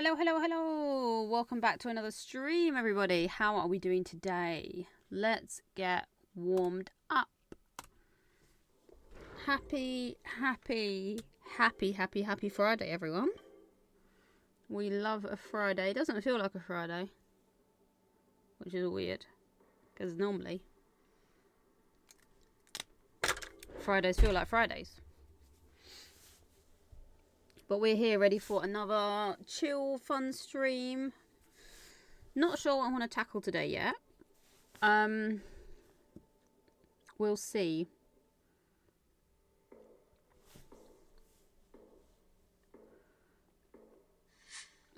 Hello, hello, hello. Welcome back to another stream, everybody. How are we doing today? Let's get warmed up. Happy Friday, everyone. We love a Friday. It doesn't feel like a Friday, which is weird, because normally Fridays feel like Fridays. But we're here ready for another chill, fun stream. Not sure what I want to tackle today yet. We'll see.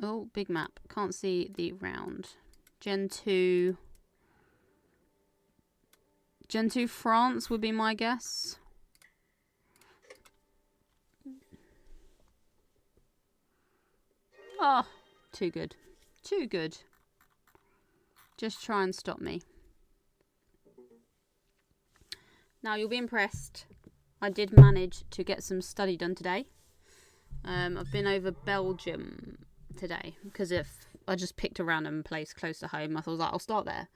Oh, big map. Can't see the round. Gen 2 France would be my guess. Oh, too good. Too good. Just try and stop me. Now, you'll be impressed. I did manage to get some study done today. I've been over Belgium today because if I just picked a random place close to home, I thought I'll start there.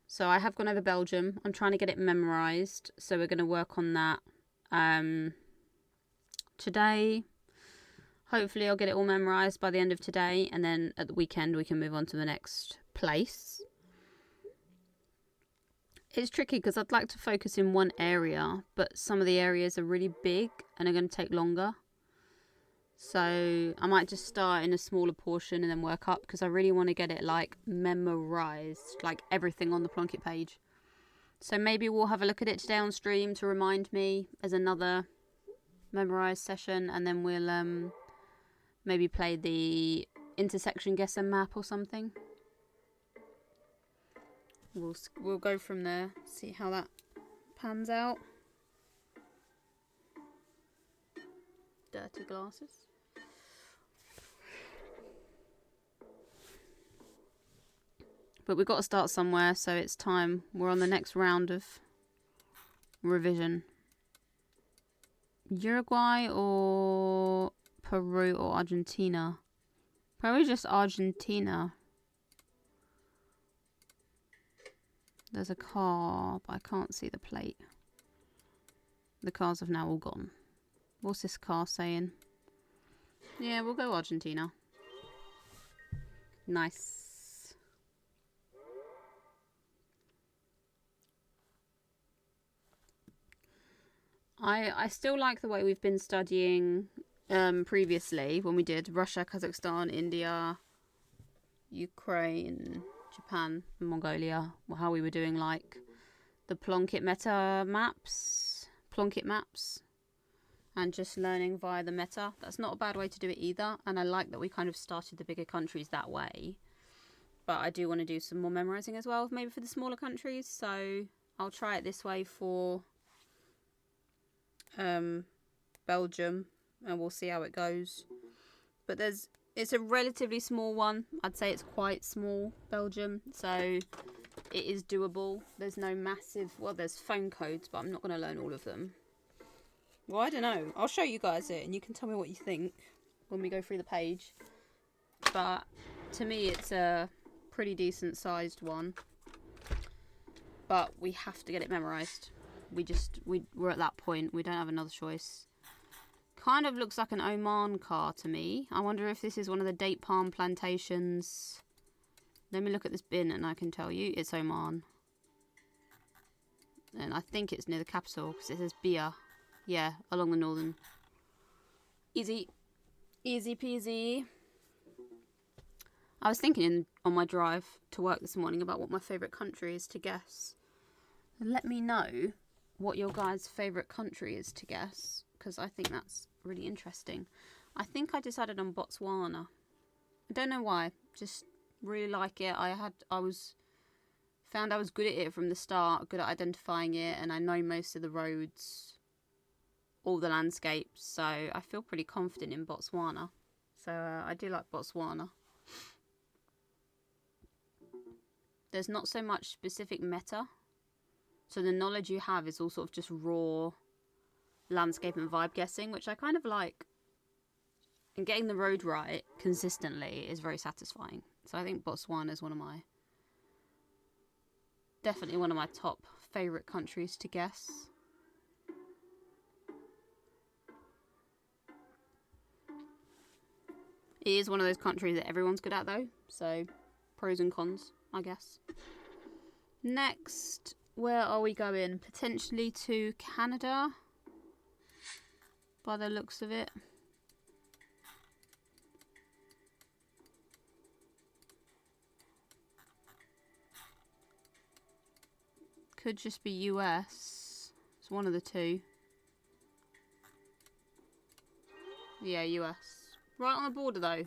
So I have gone over Belgium. I'm trying to get it memorized, so we're going to work on that today. Hopefully I'll get it all memorized by the end of today, and then at the weekend we can move on to the next place. It's tricky because I'd like to focus in one area, but some of the areas are really big and are going to take longer. So I might just start in a smaller portion and then work up, because I really want to get it like memorized, like everything on the Plunkett page. So maybe we'll have a look at it today on stream to remind me as another memorized session, and then we'll maybe play the intersection guesser map or something. We'll go from there, see how that pans out. Dirty glasses. But we've got to start somewhere, so it's time. We're on the next round of revision. Uruguay or Peru or Argentina? Probably just Argentina. There's a car, but I can't see the plate. The cars have now all gone. What's this car saying? Yeah, we'll go Argentina. Nice. I still like the way we've been studying previously when we did Russia, Kazakhstan, India, Ukraine, Japan, and Mongolia. How we were doing like the Plunkett meta maps, Plunkett maps, and just learning via the meta. That's not a bad way to do it either, and I like that we kind of started the bigger countries that way. But I do want to do some more memorizing as well, maybe for the smaller countries, so I'll try it this way for Belgium, and we'll see how it goes. But it's a relatively small one. I'd say it's quite small, Belgium, so it is doable. There's no massive, well, there's phone codes, but I'm not going to learn all of them. Well, I don't know. I'll show you guys it, and you can tell me what you think when we go through the page. But to me, it's a pretty decent sized one. But we have to get it memorized. We're at that point. We don't have another choice. Kind of looks like an Oman car to me. I wonder if this is one of the date palm plantations. Let me look at this bin and I can tell you it's Oman. And I think it's near the capital because it says Bia. Yeah, along the northern. Easy. Easy peasy. I was thinking on my drive to work this morning about what my favourite country is to guess. And let me know what your guys' favourite country is to guess, because I think that's really interesting. I think I decided on Botswana. I don't know why, just really like it. Found I was good at it from the start, good at identifying it, and I know most of the roads, all the landscapes, so I feel pretty confident in Botswana. So I do like Botswana. There's not so much specific meta, so the knowledge you have is all sort of just raw landscape and vibe guessing, which I kind of like. And getting the road right consistently is very satisfying. So I think Botswana is definitely one of my top favourite countries to guess. It is one of those countries that everyone's good at though, so pros and cons, I guess. Next, where are we going? Potentially to Canada, by the looks of it. Could just be US. It's one of the two. Yeah, US. Right on the border though.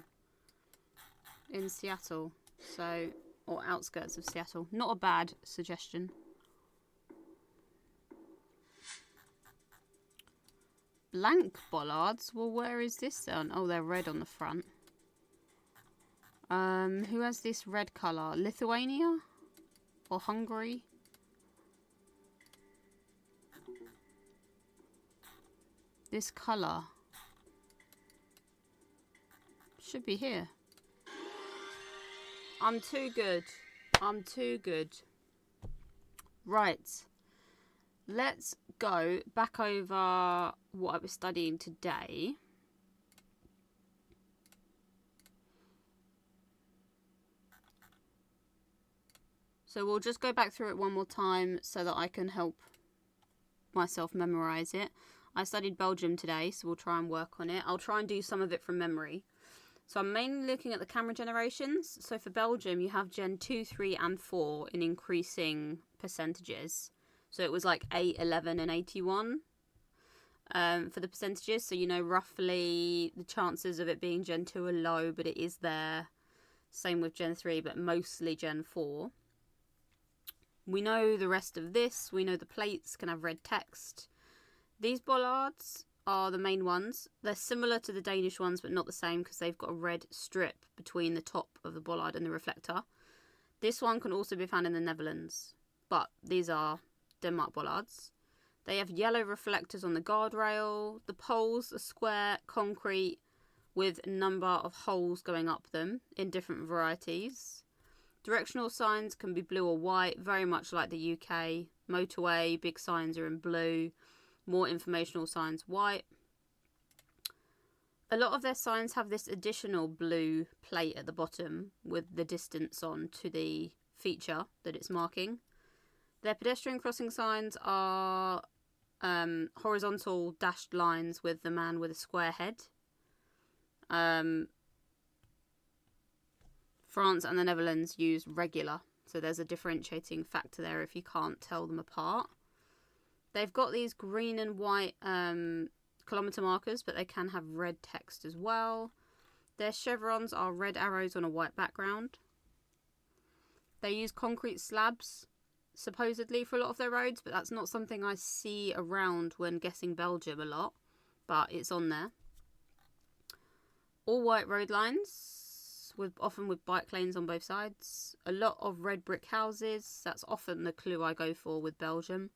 In Seattle. So, or outskirts of Seattle. Not a bad suggestion. Blank bollards? Well, where is this then? Oh, they're red on the front. Who has this red colour? Lithuania? Or Hungary? This colour should be here. I'm too good. I'm too good. Right. Let's go back over what I was studying today. So we'll just go back through it one more time so that I can help myself memorise it. I studied Belgium today, so we'll try and work on it. I'll try and do some of it from memory. So I'm mainly looking at the camera generations. So for Belgium, you have Gen 2, 3 and 4 in increasing percentages. So it was like 8, 11 and 81 for the percentages. So, you know, roughly the chances of it being Gen 2 are low, but it is there. Same with Gen 3, but mostly Gen 4. We know the rest of this. We know the plates can have red text. These bollards are the main ones. They're similar to the Danish ones, but not the same because they've got a red strip between the top of the bollard and the reflector. This one can also be found in the Netherlands, but these are Denmark bollards. They have yellow reflectors on the guardrail. The poles are square, concrete, with a number of holes going up them in different varieties. Directional signs can be blue or white, very much like the UK. Motorway, big signs are in blue. More informational signs white. A lot of their signs have this additional blue plate at the bottom with the distance on to the feature that it's marking. Their pedestrian crossing signs are horizontal dashed lines with the man with a square head. France and the Netherlands use regular, so there's a differentiating factor there if you can't tell them apart. They've got these green and white kilometre markers, but they can have red text as well. Their chevrons are red arrows on a white background. They use concrete slabs, supposedly, for a lot of their roads, but that's not something I see around when guessing Belgium a lot, but it's on there. All white road lines, often with bike lanes on both sides. A lot of red brick houses, that's often the clue I go for with Belgium.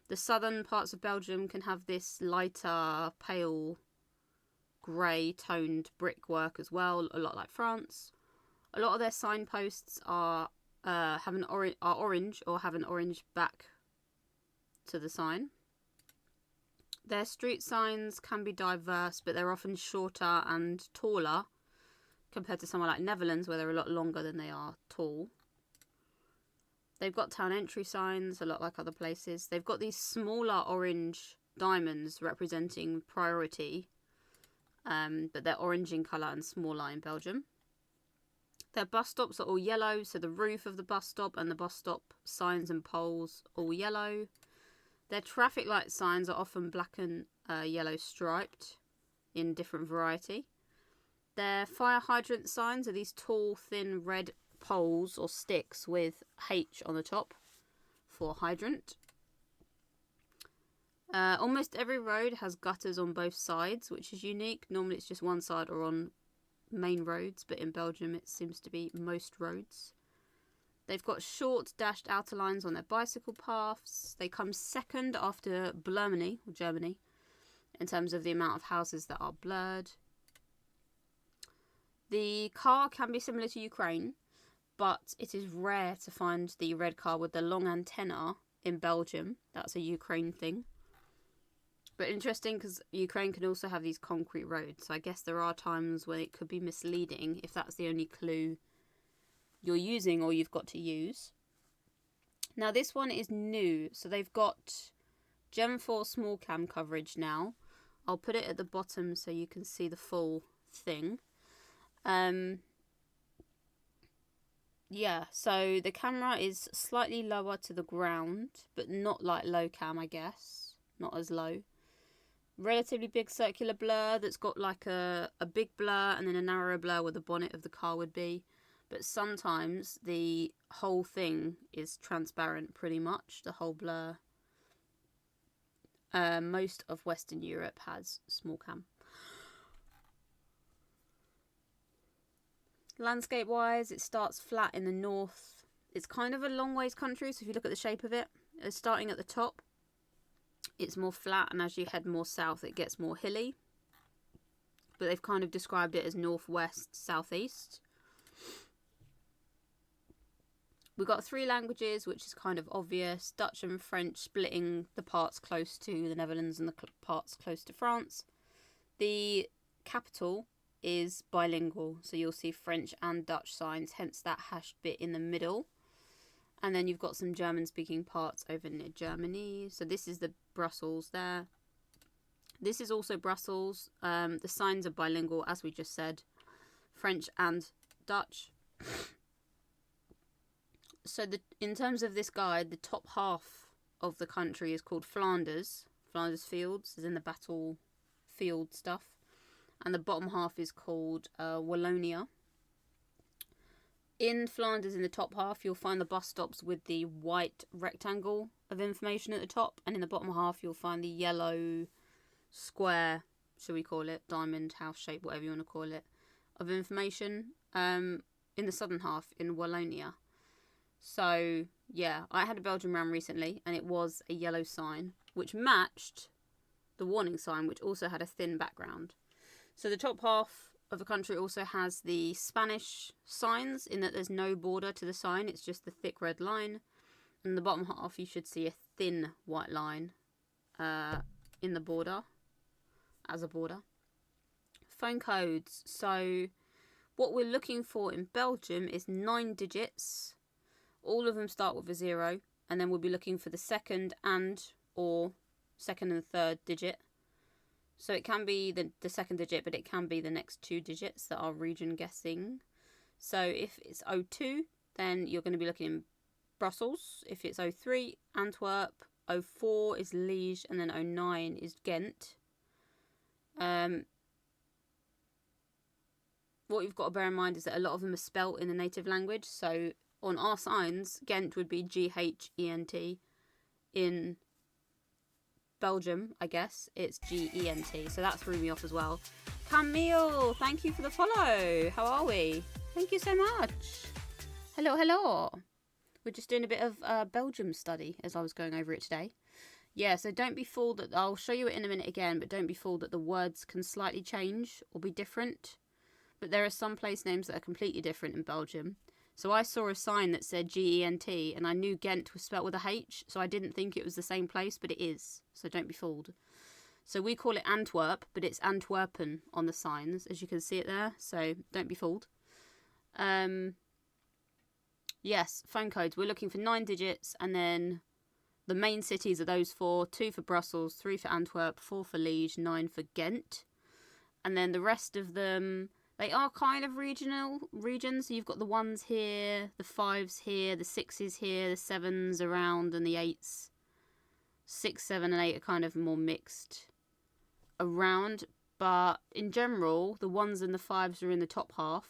The southern parts of Belgium can have this lighter, pale, grey toned brickwork as well, a lot like France. A lot of their signposts are orange or have an orange back to the sign. Their street signs can be diverse, but they're often shorter and taller compared to somewhere like Netherlands, where they're a lot longer than they are tall. They've got town entry signs, a lot like other places. They've got these smaller orange diamonds representing priority, but they're orange in colour and smaller in Belgium. Their bus stops are all yellow, so the roof of the bus stop and the bus stop signs and poles all yellow. Their traffic light signs are often black and yellow striped in different variety. Their fire hydrant signs are these tall, thin red poles or sticks with H on the top for hydrant. Almost every road has gutters on both sides, which is unique. Normally it's just one side or on main roads, but in Belgium it seems to be most roads. They've got short dashed outer lines on their bicycle paths. They come second after Germany, in terms of the amount of houses that are blurred. The car can be similar to Ukraine, but it is rare to find the red car with the long antenna in Belgium. That's a Ukraine thing. But interesting, because Ukraine can also have these concrete roads. So I guess there are times when it could be misleading if that's the only clue you're using or you've got to use. Now this one is new. So they've got Gen 4 small cam coverage now. I'll put it at the bottom so you can see the full thing. Yeah, so the camera is slightly lower to the ground, but not like low cam, I guess. Not as low. Relatively big circular blur that's got like a big blur and then a narrower blur where the bonnet of the car would be. But sometimes the whole thing is transparent pretty much, the whole blur. Most of Western Europe has small cam. Landscape wise, it starts flat in the north. It's kind of a long ways country, so if you look at the shape of it, it's starting at the top. It's more flat, and as you head more south, it gets more hilly. But they've kind of described it as northwest, southeast. We've got 3 languages, which is kind of obvious. Dutch and French, splitting the parts close to the Netherlands and the parts close to France. The capital is bilingual, so you'll see French and Dutch signs, hence that hashed bit in the middle. And then you've got some German-speaking parts over near Germany. So this is the Brussels there. This is also Brussels. The signs are bilingual, as we just said. French and Dutch. So in terms of this guide, the top half of the country is called Flanders. Flanders Fields is in the battlefield stuff. And the bottom half is called Wallonia. In Flanders, in the top half, you'll find the bus stops with the white rectangle of information at the top. And in the bottom half, you'll find the yellow square, shall we call it, diamond, house shape, whatever you want to call it, of information in the southern half in Wallonia. So, yeah, I had a Belgian ram recently, and it was a yellow sign, which matched the warning sign, which also had a thin background. So the top half of the country also has the Spanish signs, in that there's no border to the sign, it's just the thick red line. And the bottom half, you should see a thin white line in the border, as a border. Phone codes. So what we're looking for in Belgium is 9 digits. All of them start with a 0, and then we'll be looking for the second and third digit. So it can be the second digit, but it can be the next 2 digits that are region guessing. So if it's 02, then you're going to be looking in Brussels. If it's 03, Antwerp. 04 is Liège, and then 09 is Ghent. What you've got to bear in mind is that a lot of them are spelt in the native language. So on our signs, Ghent would be G-H-E-N-T. In Belgium, I guess, it's G-E-N-T. So that threw me off as well. Camille, thank you for the follow. How are we? Thank you so much. Hello, hello. We're just doing a bit of Belgium study as I was going over it today. Yeah, so don't be fooled that, I'll show you it in a minute again, but don't be fooled that the words can slightly change or be different. But there are some place names that are completely different in Belgium. So I saw a sign that said G-E-N-T, and I knew Ghent was spelt with a H, so I didn't think it was the same place, but it is. So don't be fooled. So we call it Antwerp, but it's Antwerpen on the signs, as you can see it there. So don't be fooled. Yes, phone codes. We're looking for 9 digits, and then the main cities are those 4. 2 for Brussels, 3 for Antwerp, 4 for Liège, 9 for Ghent. And then the rest of them, they are kind of regions. So you've got the 1s here, the 5s here, the 6s here, the 7s around, and the 8s. 6, 7, and 8 are kind of more mixed around. But in general, the 1s and the 5s are in the top half.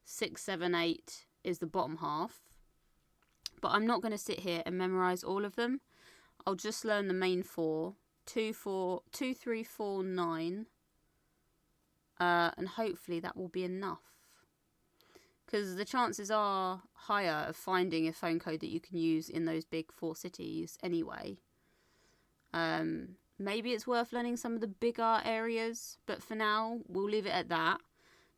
6, 7, 8 is the bottom half. But I'm not going to sit here and memorise all of them. I'll just learn the main 4. 2, 3, 4, 9. And hopefully that will be enough. Because the chances are higher of finding a phone code that you can use in those big 4 cities anyway. Maybe it's worth learning some of the bigger areas, but for now, we'll leave it at that.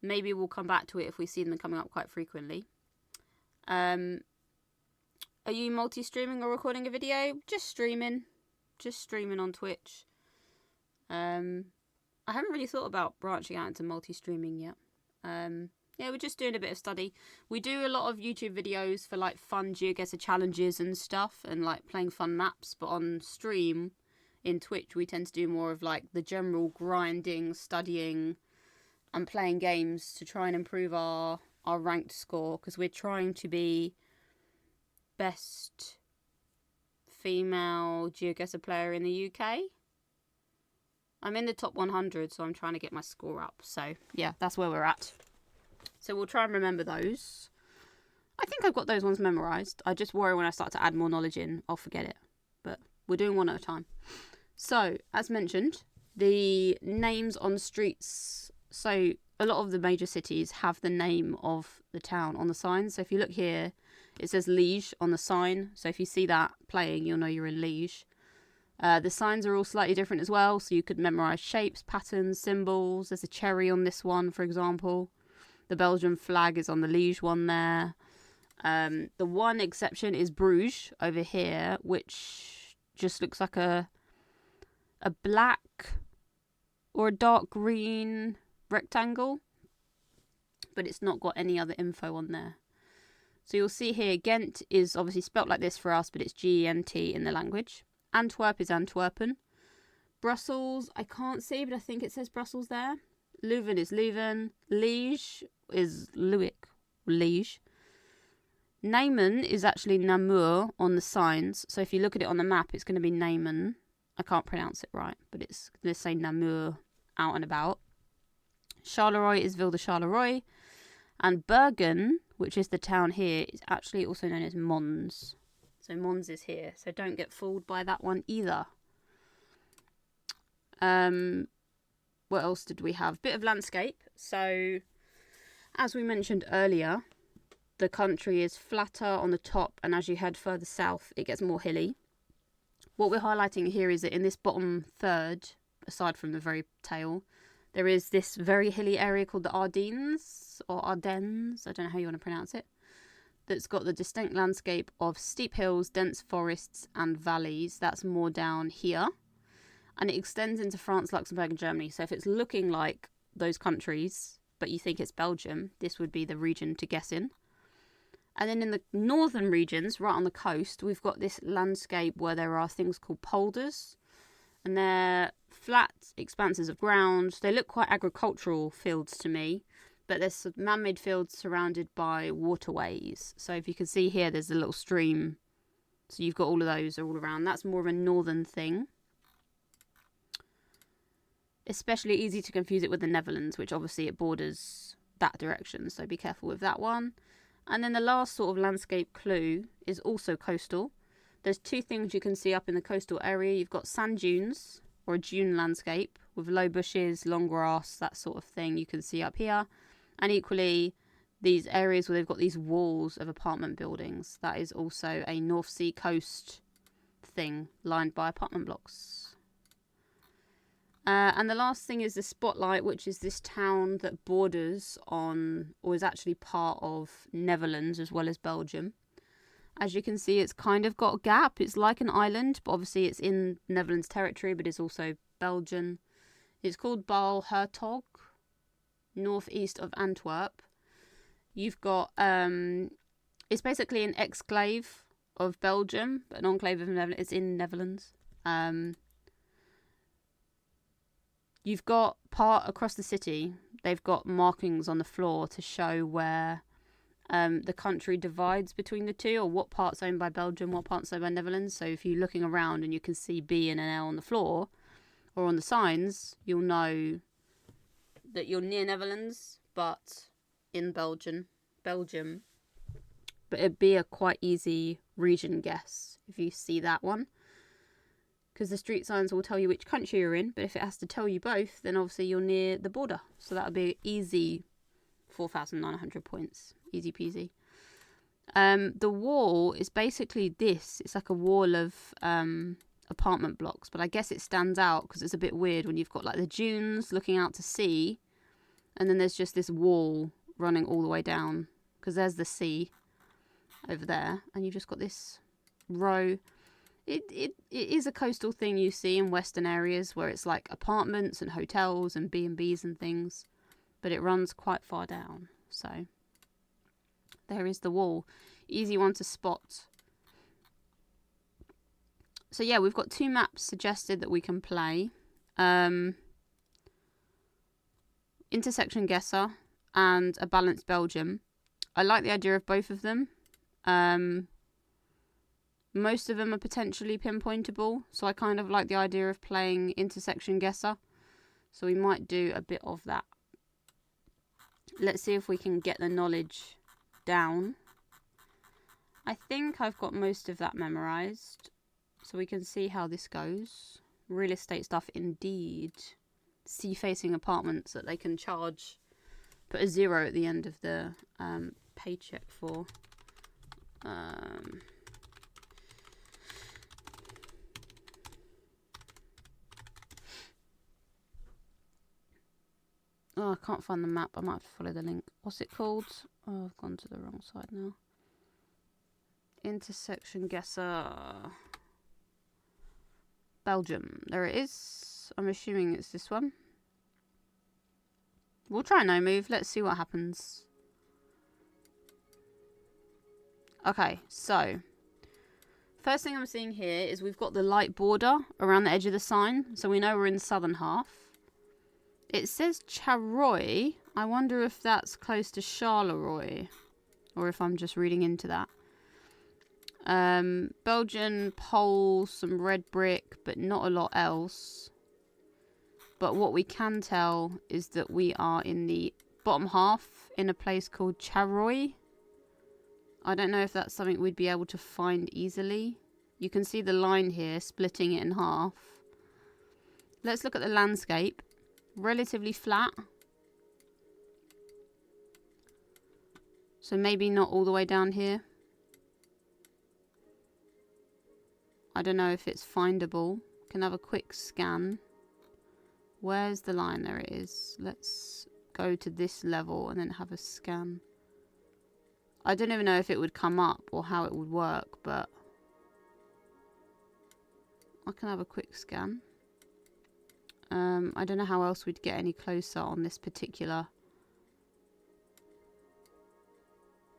Maybe we'll come back to it if we see them coming up quite frequently. Are you multi-streaming or recording a video? Just streaming on Twitch. I haven't really thought about branching out into multi-streaming yet. Yeah, we're just doing a bit of study. We do a lot of YouTube videos for like fun GeoGuessr challenges and stuff, and like playing fun maps. But on stream, in Twitch, we tend to do more of like the general grinding, studying, and playing games to try and improve our ranked score, because we're trying to be best female GeoGuessr player in the UK. I'm in the top 100, so I'm trying to get my score up. So, yeah, that's where we're at. So we'll try and remember those. I think I've got those ones memorised. I just worry when I start to add more knowledge in, I'll forget it. But we're doing one at a time. So, as mentioned, the names on the streets. So, a lot of the major cities have the name of the town on the sign. So, if you look here, it says Liege on the sign. So, if you see that playing, you'll know you're in Liege. The signs are all slightly different as well, so you could memorise shapes, patterns, symbols. There's a cherry on this one, for example. The Belgian flag is on the Liege one there. The one exception is Bruges over here, which just looks like a black or a dark green rectangle, but it's not got any other info on there. So you'll see here, Ghent is obviously spelt like this for us, but it's G-E-N-T in the language. Antwerp is Antwerpen. Brussels, I can't see, but I think it says Brussels there. Leuven is Leuven. Liege is Liege. Nijmegen is actually Namur on the signs. So if you look at it on the map, it's going to be Nijmegen. I can't pronounce it right, but it's going to say Namur out and about. Charleroi is Ville de Charleroi. And Bergen, which is the town here, is actually also known as Mons. So Mons is here, so don't get fooled by that one either. What else did we have? Bit of landscape. So, as we mentioned earlier, the country is flatter on the top, and as you head further south, it gets more hilly. What we're highlighting here is that in this bottom third, aside from the very tail, there is this very hilly area called the Ardennes, or Ardennes, I don't know how you want to pronounce it, that's got the distinct landscape of steep hills, dense forests and valleys. That's more down here. And it extends into France, Luxembourg and Germany. So if it's looking like those countries, but you think it's Belgium, this would be the region to guess in. And then in the northern regions, right on the coast, we've got this landscape where there are things called polders. And they're flat expanses of ground. They look quite agricultural fields to me. But there's man-made fields surrounded by waterways. So if you can see here, there's a little stream. So you've got all of those all around. That's more of a northern thing. Especially easy to confuse it with the Netherlands, which obviously it borders that direction. So be careful with that one. And then the last sort of landscape clue is also coastal. There's two things you can see up in the coastal area. You've got sand dunes, or a dune landscape, with low bushes, long grass, that sort of thing you can see up here. And equally, these areas where they've got these walls of apartment buildings, that is also a North Sea coast thing lined by apartment blocks. And the last thing is the Spotlight, which is this town that borders on, or is actually part of, Netherlands as well as Belgium. As you can see, it's kind of got a gap. It's like an island, but obviously it's in Netherlands territory, but it's also Belgian. It's called Baal-Hertog, northeast of Antwerp. You've got, it's basically an exclave of Belgium, but an enclave of Netherlands. It's in Netherlands. You've got part across the city, they've got markings on the floor to show where the country divides between the two, or what part's owned by Belgium, what part's owned by Netherlands. So if you're looking around and you can see B and an L on the floor, or on the signs, you'll know that you're near Netherlands, but in Belgium. But it'd be a quite easy region guess if you see that one. Because the street signs will tell you which country you're in, but if it has to tell you both, then obviously you're near the border. So that would be easy 4,900 points. Easy peasy. The wall is basically this. It's like a wall of apartment blocks, but I guess it stands out because it's a bit weird when you've got like the dunes looking out to sea, And then there's just this wall running all the way down, because there's the sea over there, and you've just got this row. It is a coastal thing you see in western areas where it's like apartments and hotels and B&Bs and things, but it runs quite far down. So there is the wall. Easy one to spot. So yeah, we've got 2 maps suggested that we can play. Intersection Guesser and A Balanced Belgium. I like the idea of both of them. Most of them are potentially pinpointable, so I kind of like the idea of playing Intersection Guesser. So we might do a bit of that. Let's see if we can get the knowledge down. I think I've got most of that memorized, so we can see how this goes. Real estate stuff indeed. Sea-facing apartments that they can charge. Put a 0 at the end of the paycheck for. Oh, I can't find the map. I might have to follow the link. What's it called? Oh, I've gone to the wrong side now. Intersection Guesser. Belgium. There it is. I'm assuming it's this one. We'll try no move. Let's see what happens. Okay, so first thing I'm seeing here is we've got the light border around the edge of the sign, so we know we're in the southern half. It says Charleroi. I wonder if that's close to Charleroi, or if I'm just reading into that. Belgian poles, some red brick, but not a lot else. But what we can tell is that we are in the bottom half in a place called Charleroi. I don't know if that's something we'd be able to find easily. You can see the line here splitting it in half. Let's look at the landscape. Relatively flat. So maybe not all the way down here. I don't know if it's findable. Can have a quick scan. Where's the line? There it is. Let's go to this level and then have a scan. I don't even know if it would come up or how it would work, but I can have a quick scan. I don't know how else we'd get any closer on this particular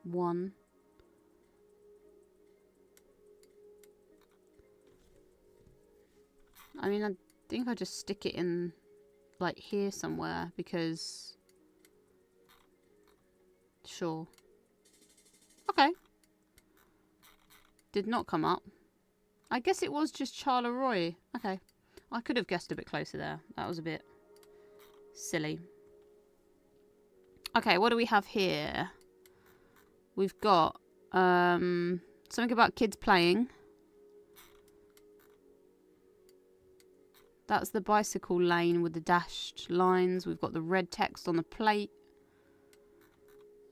one. I mean, I think I'll just stick it in like here somewhere because sure. Okay. Did not come up. I guess it was just Charleroi. Okay. I could have guessed a bit closer there. That was a bit silly. Okay, what do we have here? We've got something about kids playing. That's the bicycle lane with the dashed lines. We've got the red text on the plate.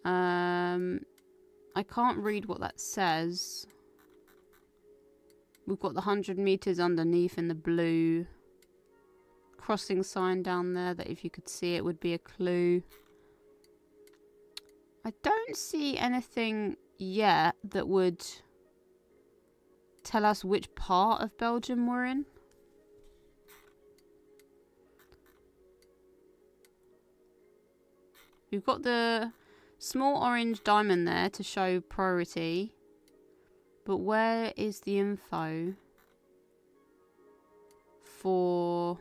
I can't read what that says. We've got the 100 meters underneath in the blue. Crossing sign down there that if you could see it would be a clue. I don't see anything yet that would tell us which part of Belgium we're in. We've got the small orange diamond there to show priority. But where is the info for...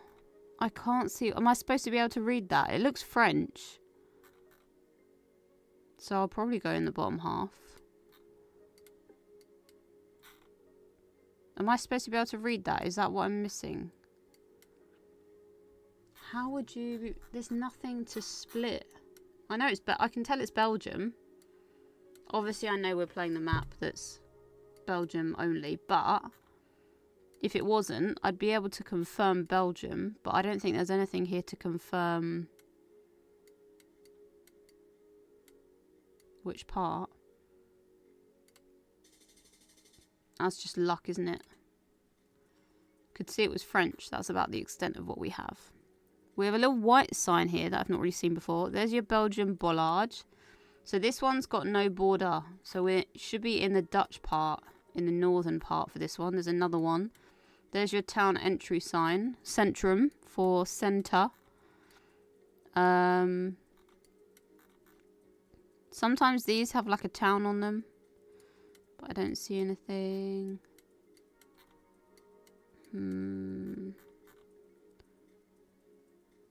I can't see... Am I supposed to be able to read that? It looks French. So I'll probably go in the bottom half. Am I supposed to be able to read that? Is that what I'm missing? How would you... There's nothing to split. I know it's... I can tell it's Belgium. Obviously, I know we're playing the map that's Belgium only, but if it wasn't, I'd be able to confirm Belgium, but I don't think there's anything here to confirm which part. That's just luck, isn't it? Could see it was French. That's about the extent of what we have. We have a little white sign here that I've not really seen before. There's your Belgian bollard. So this one's got no border. So it should be in the Dutch part, in the northern part for this one. There's another one. There's your town entry sign. Centrum for centre. Sometimes these have like a town on them. But I don't see anything.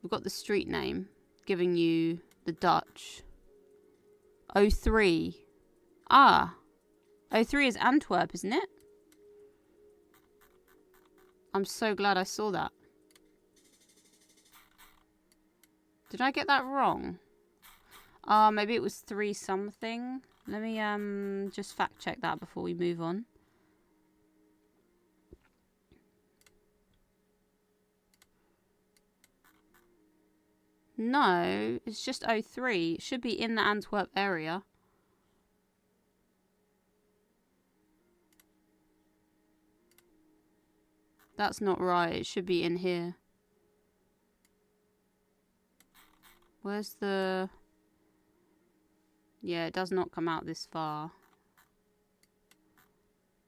We've got the street name giving you the Dutch. O3. Ah. O3 is Antwerp, isn't it? I'm so glad I saw that. Did I get that wrong? Maybe it was 3 something. Let me just fact check that before we move on. No, it's just O3. It should be in the Antwerp area. That's not right. It should be in here. Where's the... Yeah, it does not come out this far.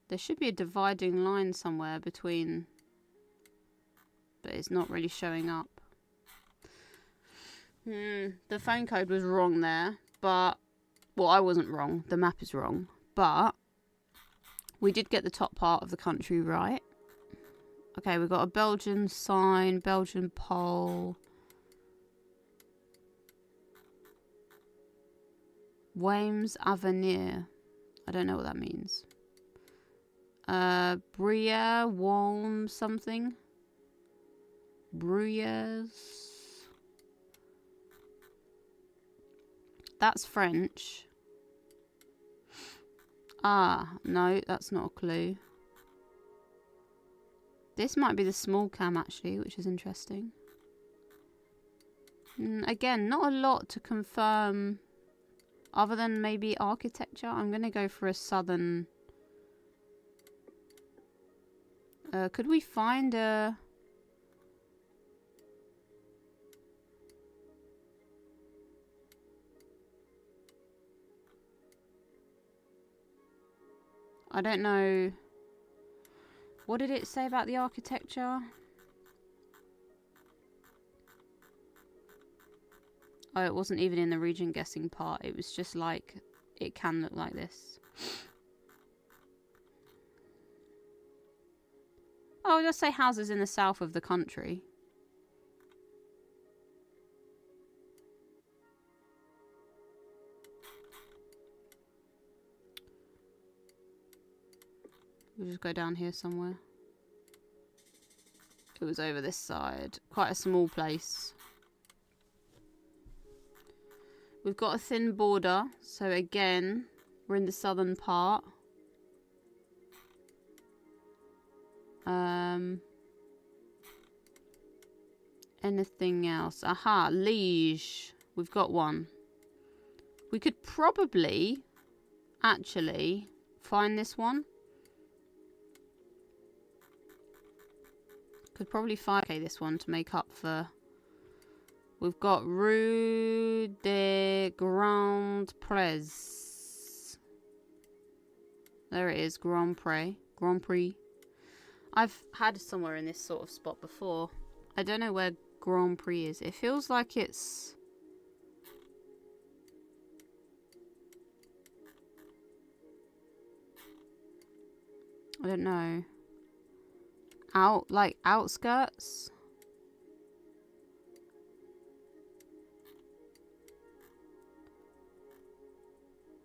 There should be a dividing line somewhere between... But it's not really showing up. The phone code was wrong there, but... Well, I wasn't wrong. The map is wrong. But we did get the top part of the country right. Okay, we've got a Belgian sign, Belgian pole. Wames Avenir. I don't know what that means. Bria, Walm, something. Bruyères. That's French. Ah, no, that's not a clue. This might be the small cam, actually, which is interesting. Again, not a lot to confirm, other than maybe architecture. I'm going to go for a southern... could we find a... I don't know. What did it say about the architecture? Oh, it wasn't even in the region guessing part. It was just like, it can look like this. Oh, just say houses in the south of the country. We'll just go down here somewhere. It was over this side. Quite a small place. We've got a thin border. So again, we're in the southern part. Anything else? Aha, Liege. We've got one. We could probably actually find this one. Could probably find this one to make up for... We've got Rue de Grand Prés. There it is, Grand Prix. Grand Prix. I've had somewhere in this sort of spot before. I don't know where Grand Prix is. It feels like it's... I don't know. Like outskirts?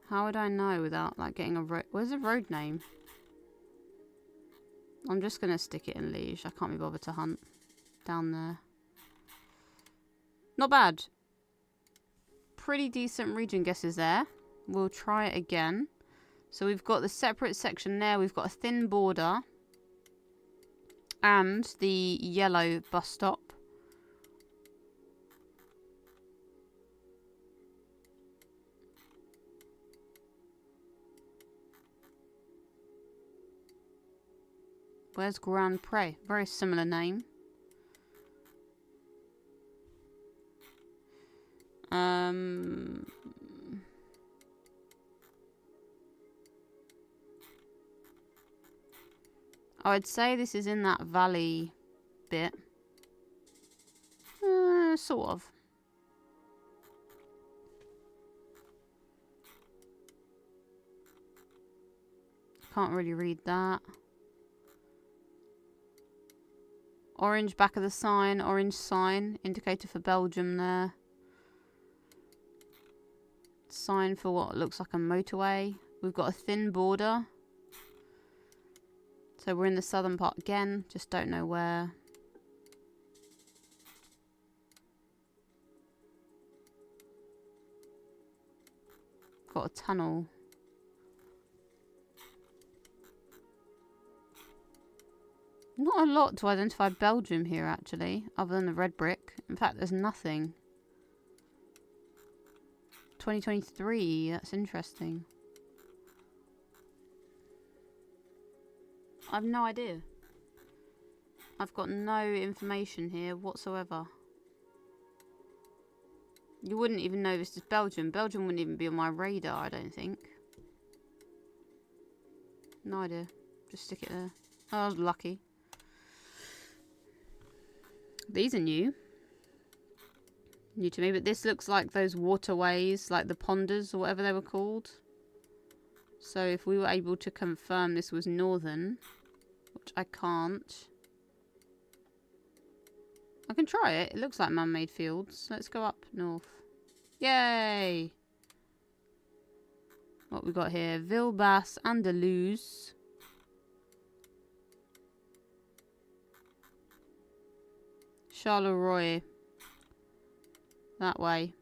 How would I know without like getting a road? Where's the road name? I'm just gonna stick it in Liege. I can't be bothered to hunt down there. Not bad. Pretty decent region guesses there. We'll try it again. So we've got the separate section there. We've got a thin border. And the yellow bus stop. Where's Grand Pré? Very similar name. I'd say this is in that valley bit. Sort of. Can't really read that. Orange back of the sign, orange sign, indicator for Belgium there. Sign for what looks like a motorway. We've got a thin border. So we're in the southern part again, just don't know where. Got a tunnel. Not a lot to identify Belgium here, actually, other than the red brick. In fact, there's nothing. 2023, that's interesting. I've no idea. I've got no information here whatsoever. You wouldn't even know this is Belgium. Belgium wouldn't even be on my radar, I don't think. No idea. Just stick it there. Oh, I was lucky. These are new. New to me, but this looks like those waterways, like the ponders or whatever they were called. So if we were able to confirm this was northern, which I can't. I can try it. It looks like man-made fields. Let's go up north. Yay! What we got here? Vilbas, Andalouse. Charleroi. That way.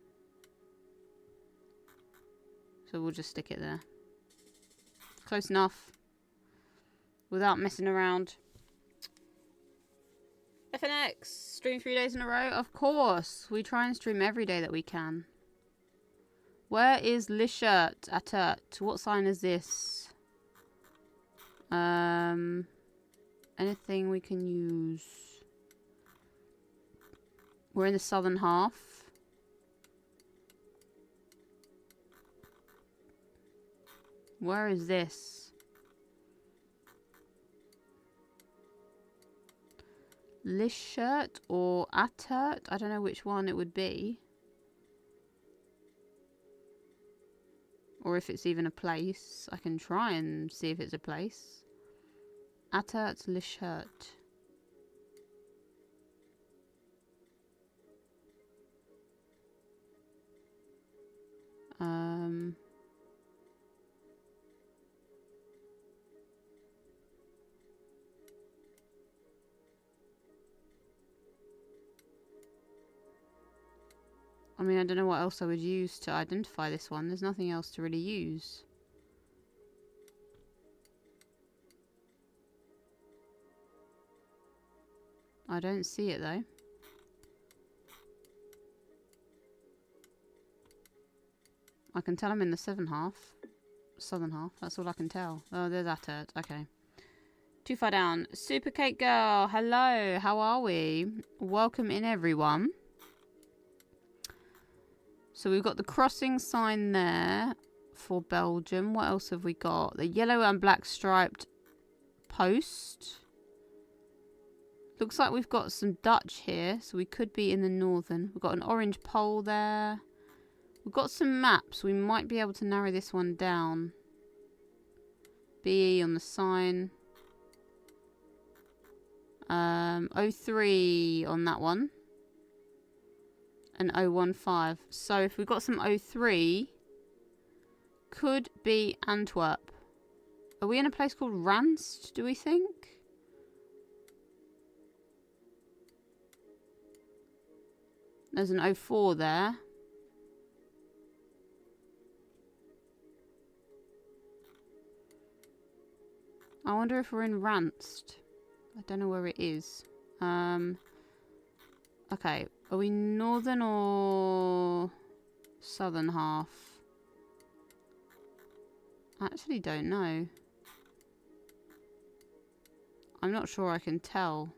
So we'll just stick it there. Close enough. Without messing around. FNX. Stream 3 days in a row? Of course. We try and stream every day that we can. Where is Lichert Atert? What sign is this? Anything we can use? We're in the southern half. Where is this? Lichert or Atert? I don't know which one it would be. Or if it's even a place. I can try and see if it's a place. Atert Lichert. I mean, I don't know what else I would use to identify this one. There's nothing else to really use. I don't see it though. I can tell I'm in the southern half. That's all I can tell. Oh, there's Atert. Okay. Too far down. Super Cake Girl. Hello. How are we? Welcome in, everyone. So we've got the crossing sign there for Belgium. What else have we got? The yellow and black striped post. Looks like we've got some Dutch here, so we could be in the northern. We've got an orange pole there. We've got some maps. We might be able to narrow this one down. BE on the sign. 03 on that one. And 015. So if we've got some 03, could be Antwerp. Are we in a place called Ranst, do we think? There's an 04 there. I wonder if we're in Ranst. I don't know where it is. Okay, are we northern or southern half? I actually don't know. I'm not sure I can tell.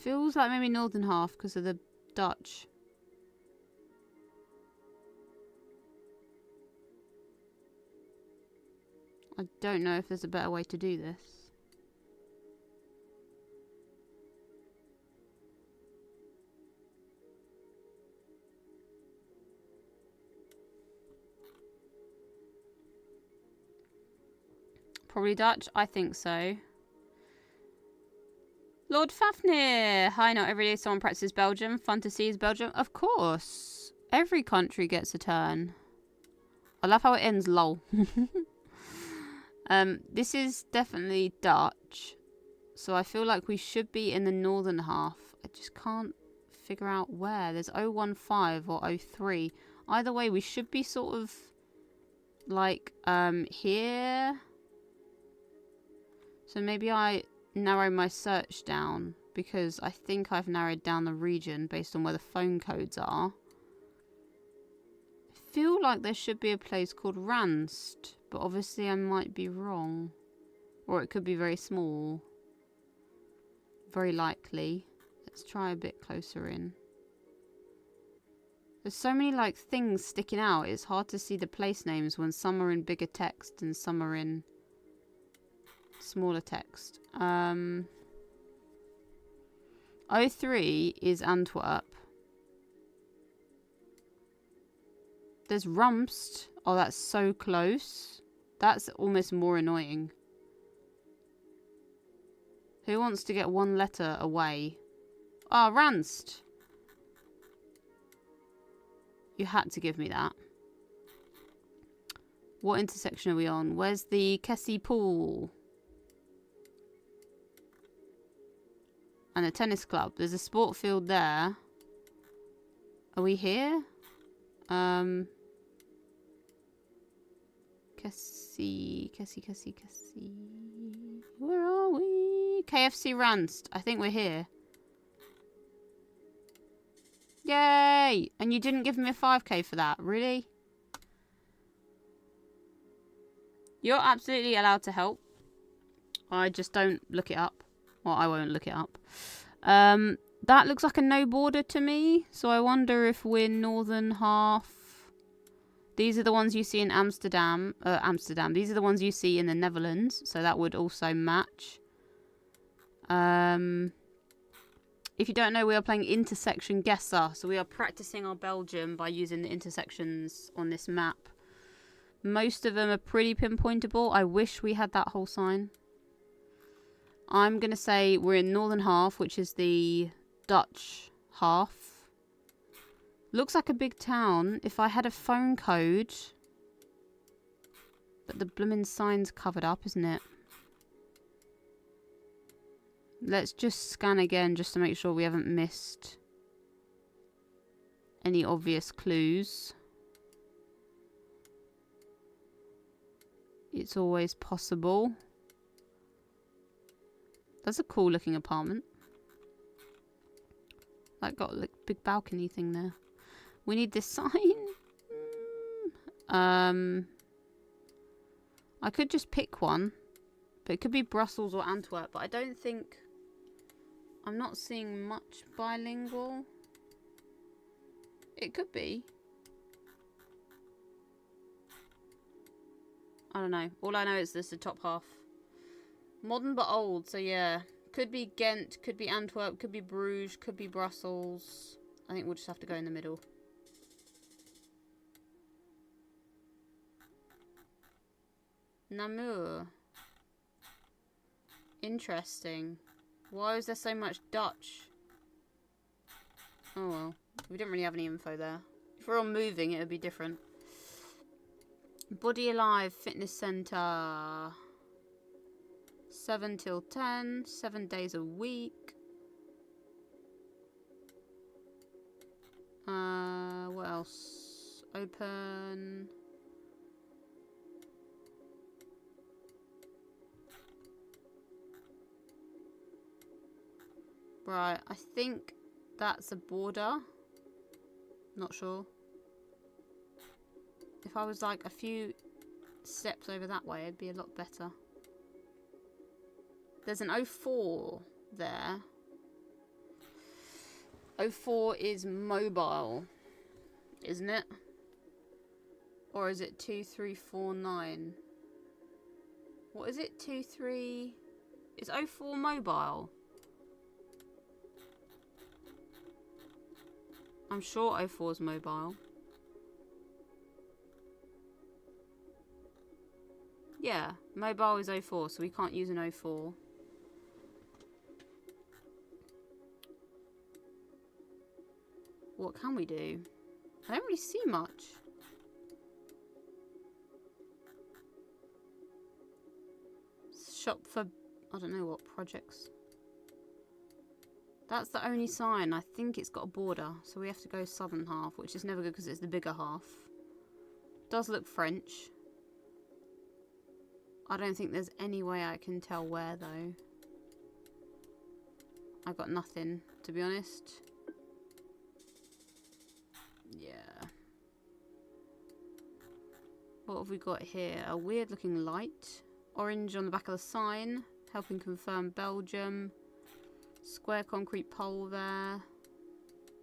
Feels like maybe northern half because of the Dutch. I don't know if there's a better way to do this. Probably Dutch? I think so. Lord Fafnir! Hi, not every day someone practices Belgium. Fun to see is Belgium. Of course. Every country gets a turn. I love how it ends lol. This is definitely Dutch. So I feel like we should be in the northern half. I just can't figure out where. There's 015 or 03. Either way, we should be sort of like here. So maybe I narrow my search down because I think I've narrowed down the region based on where the phone codes are. I feel like there should be a place called Ranst, but obviously I might be wrong. Or it could be very small. Very likely. Let's try a bit closer in. There's so many like things sticking out. It's hard to see the place names when some are in bigger text and some are in smaller text. 03 is Antwerp. There's Rumst. Oh, that's so close. That's almost more annoying. Who wants to get one letter away? Ah, Ranst. You had to give me that. What intersection are we on? Where's the Kessie Pool? And a tennis club. There's a sport field there. Are we here? Kessie. Where are we? KFC Ranst. I think we're here. Yay! And you didn't give me a 5k for that. Really? You're absolutely allowed to help. I just don't look it up. Well, I won't look it up. That looks like a no border to me. So I wonder if we're northern half. These are the ones you see in Amsterdam. These are the ones you see in the Netherlands. So that would also match. If you don't know, we are playing Intersection Guesser. So we are practicing our Belgium by using the intersections on this map. Most of them are pretty pinpointable. I wish we had that whole sign. I'm going to say we're in northern half, which is the Dutch half. Looks like a big town. If I had a phone code. But the blooming sign's covered up, isn't it? Let's just scan again just to make sure we haven't missed any obvious clues. It's always possible. That's a cool looking apartment. Like got a big balcony thing there. We need this sign. I could just pick one. But it could be Brussels or Antwerp. But I don't think... I'm not seeing much bilingual. It could be. I don't know. All I know is this is the top half. Modern but old, so yeah. Could be Ghent, could be Antwerp, could be Bruges, could be Brussels. I think we'll just have to go in the middle. Namur. Interesting. Why is there so much Dutch? Oh well. We didn't really have any info there. If we're all moving, it would be different. Body Alive Fitness Centre. 7 till 10. 7 days a week. What else? Open. Right, I think that's a border. Not sure. If I was like a few steps over that way, it'd be a lot better. There's an 04 there. 04 is mobile, isn't it? Or is it 2349? What is it? 23... Is 04 mobile? I'm sure 04 is mobile. Yeah, mobile is 04, so we can't use an 04. What can we do? I don't really see much. Shop for, I don't know what, projects. That's the only sign. I think it's got a border, so we have to go southern half, which is never good because it's the bigger half. Does look French. I don't think there's any way I can tell where, though. I got nothing, to be honest. Yeah. What have we got here? A weird looking light. Orange on the back of the sign. Helping confirm Belgium. Square concrete pole there.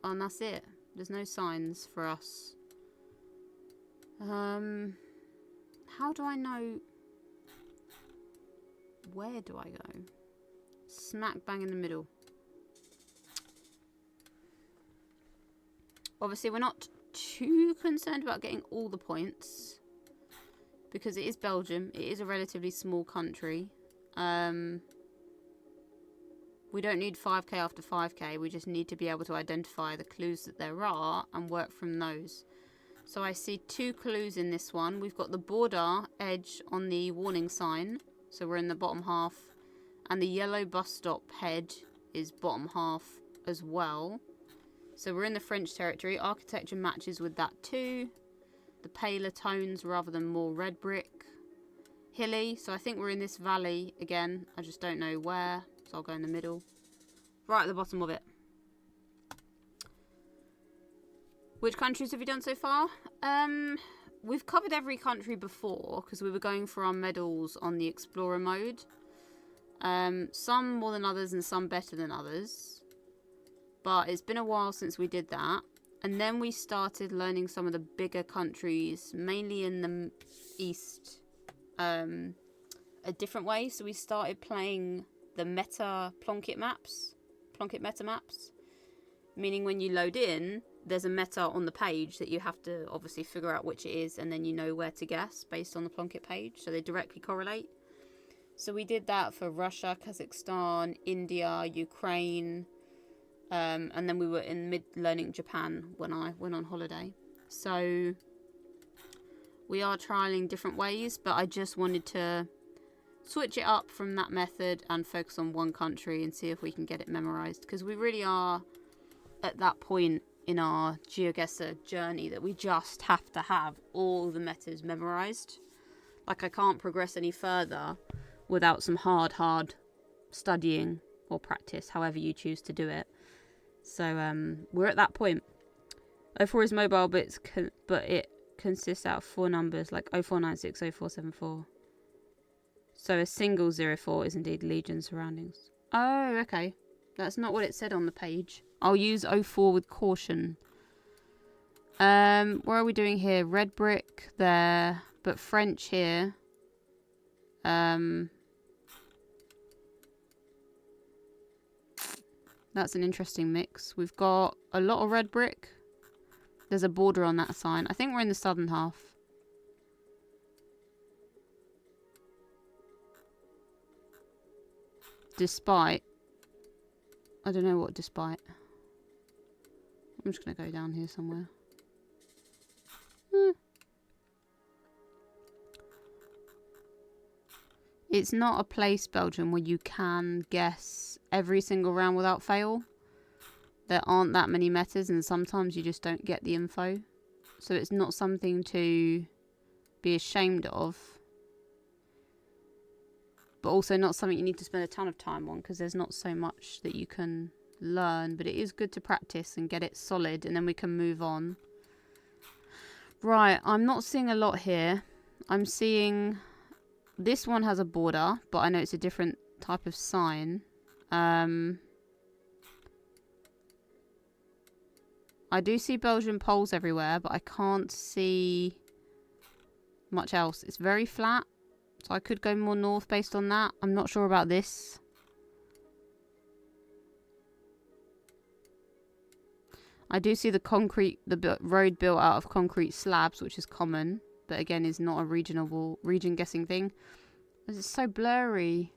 Oh, and that's it. There's no signs for us. How do I know... Where do I go? Smack bang in the middle. Obviously, we're not too concerned about getting all the points. Because it is Belgium. It is a relatively small country. We don't need 5k after 5k. We just need to be able to identify the clues that there are and work from those. So I see 2 clues in this one. We've got the border edge on the warning sign. So we're in the bottom half. And the yellow bus stop head is bottom half as well. So we're in the French territory. Architecture matches with that too. The paler tones rather than more red brick. Hilly. So I think we're in this valley again. I just don't know where. So I'll go in the middle. Right at the bottom of it. Which countries have we done so far? We've covered every country before because we were going for our medals on the Explorer mode. Some more than others and some better than others. But it's been a while since we did that. And then we started learning some of the bigger countries, mainly in the east, a different way. So we started playing the meta Plonket maps, Plonket meta maps. Meaning when you load in, there's a meta on the page that you have to obviously figure out which it is, and then you know where to guess based on the Plonket page, so they directly correlate. So we did that for Russia, Kazakhstan, India, Ukraine, and then we were in mid-learning Japan when I went on holiday. So we are trialing different ways, but I just wanted to switch it up from that method and focus on one country and see if we can get it memorized, because we really are at that point in our GeoGuessr journey that we just have to have all the metas memorized. Like, I can't progress any further without some hard studying or practice, however you choose to do it. So we're at that point. 04 is mobile, but it consists out of 4 numbers, like 0496, 0474. So a single 04 is indeed Legion surroundings. Oh, okay. That's not what it said on the page. I'll use 04 with caution. What are we doing here? Red brick there, but French here. That's an interesting mix. We've got a lot of red brick. There's a border on that sign. I think we're in the southern half. Despite. I don't know what despite. I'm just going to go down here somewhere. It's not a place, Belgium, where you can guess every single round without fail. There aren't that many metas, and sometimes you just don't get the info. So it's not something to be ashamed of. But also not something you need to spend a ton of time on, because there's not so much that you can learn. But it is good to practice and get it solid, and then we can move on. Right, I'm not seeing a lot here. I'm seeing... This one has a border, but I know it's a different type of sign. I do see Belgian poles everywhere, but I can't see much else. It's very flat, so I could go more north based on that. I'm not sure about this. I do see the road built out of concrete slabs, which is common, but again is not a region guessing thing. It's so blurry.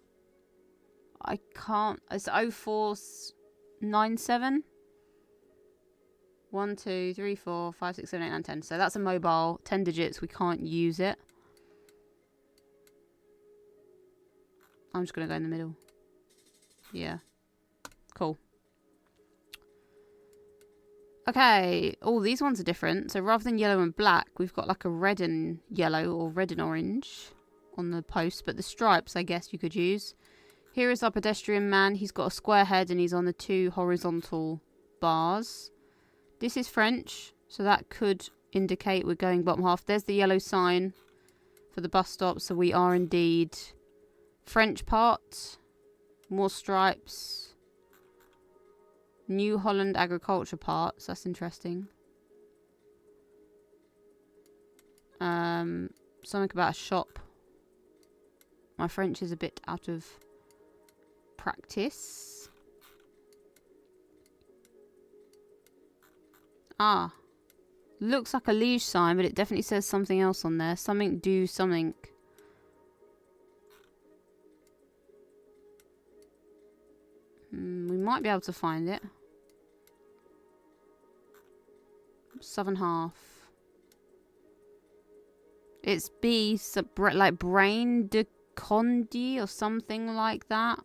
I can't. It's 0497. 1, 2, 3, 4, 5, 6, 7, 8, 9, 10. So that's a mobile. 10 digits. We can't use it. I'm just going to go in the middle. Yeah. Cool. Okay. Oh, these ones are different. So rather than yellow and black, we've got like a red and yellow or red and orange on the post. But the stripes, I guess you could use. Here is our pedestrian man. He's got a square head and he's on the 2 horizontal bars. This is French, so that could indicate we're going bottom half. There's the yellow sign for the bus stop, so we are indeed French part. More stripes. New Holland agriculture parts. That's interesting. Something about a shop. My French is a bit out of practice. Ah. Looks like a Liège sign, but it definitely says something else on there. Something do something. We might be able to find it. Southern half. It's B, like Brain de Conde or something like that.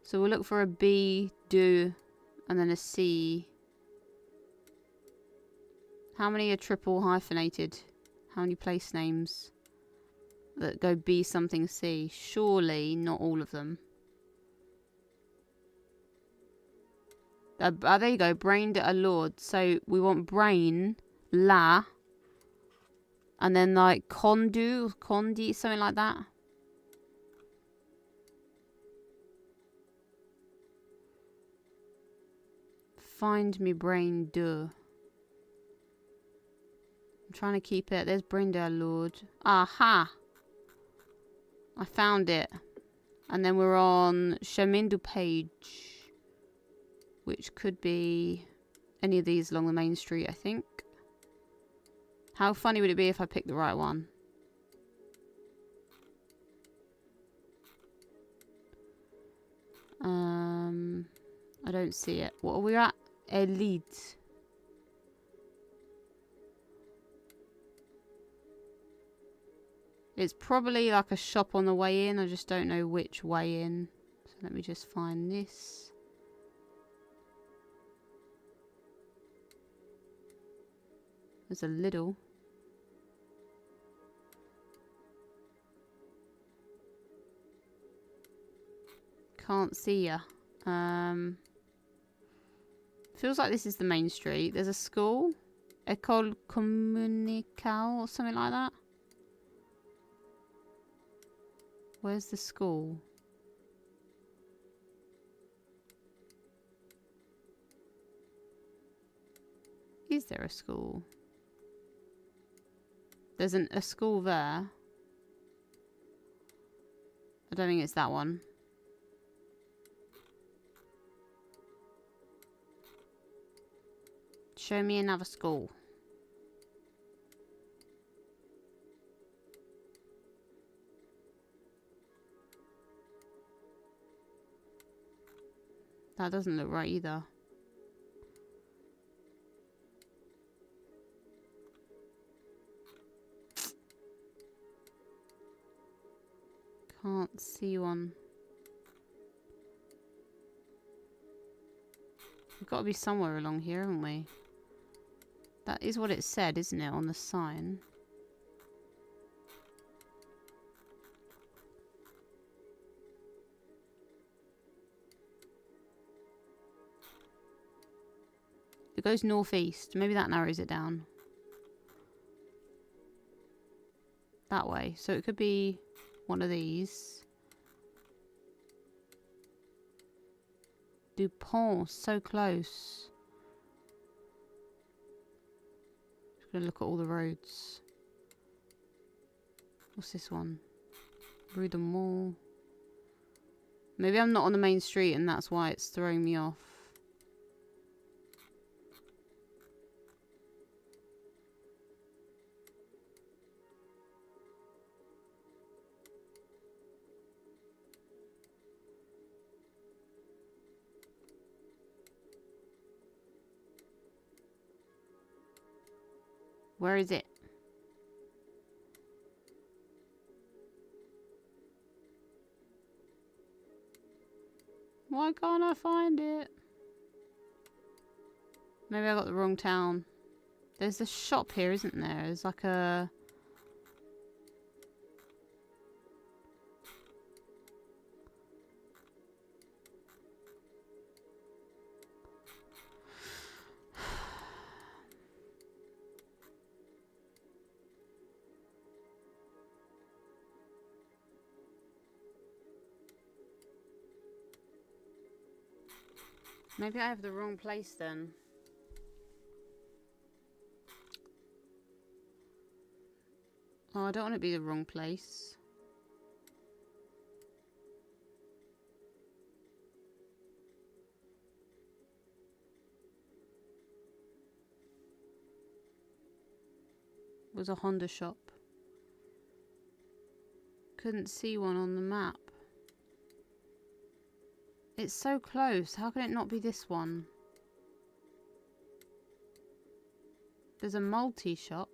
So we'll look for a B, do, and then a C. How many are triple hyphenated? How many place names that go B something C? Surely not all of them. There you go. Brain de Lord. So we want brain, la, and then like condu, condi, something like that. Find me brain de. I'm trying to keep it. There's brain de Lord. Aha! I found it. And then we're on Chemin du Page, which could be any of these along the main street, I think. How funny would it be if I picked the right one? I don't see it. What are we at? Elite. It's probably like a shop on the way in. I just don't know which way in. So let me just find this. There's a Lidl. Can't see ya. Feels like this is the main street. There's a school. École Communicale or something like that. Where's the school? Is there a school? There's a school there. I don't think it's that one. Show me another school. That doesn't look right either. Can't see one. We've got to be somewhere along here, haven't we? That is what it said, isn't it, on the sign? It goes northeast. Maybe that narrows it down. That way. So it could be one of these. Dupont, so close. Gonna look at all the roads. What's this one? Rue de Mall. Maybe I'm not on the main street and that's why it's throwing me off. Where is it? Why can't I find it? Maybe I got the wrong town. There's a shop here, isn't there? There's like a... Maybe I have the wrong place then. Oh, I don't want to be the wrong place. It was a Honda shop. Couldn't see one on the map. It's so close. How can it not be this one? There's a multi-shop.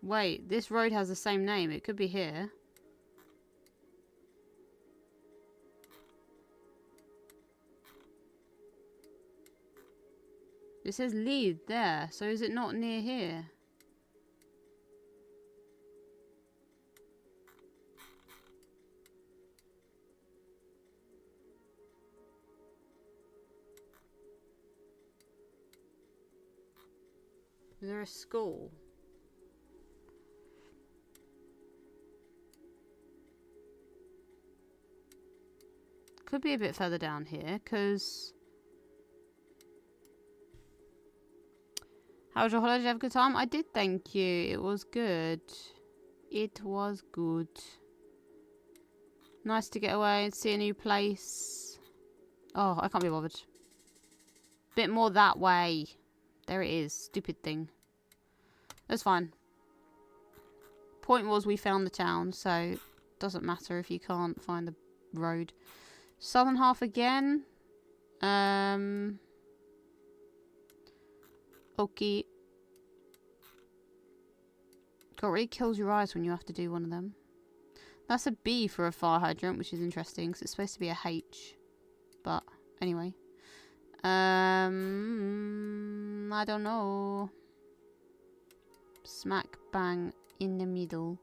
Wait, this road has the same name. It could be here. It says lead there, so is it not near here? Is there a school? Could be a bit further down here, because... How was your holiday? Did you have a good time? I did, thank you. It was good. It was good. Nice to get away and see a new place. Oh, I can't be bothered. Bit more that way. There it is. Stupid thing. That's fine. Point was we found the town, so it doesn't matter if you can't find the road. Southern half again. Okay. God, it really kills your eyes when you have to do one of them. That's a B for a fire hydrant, which is interesting because it's supposed to be a H. But anyway. I don't know. Smack bang in the middle.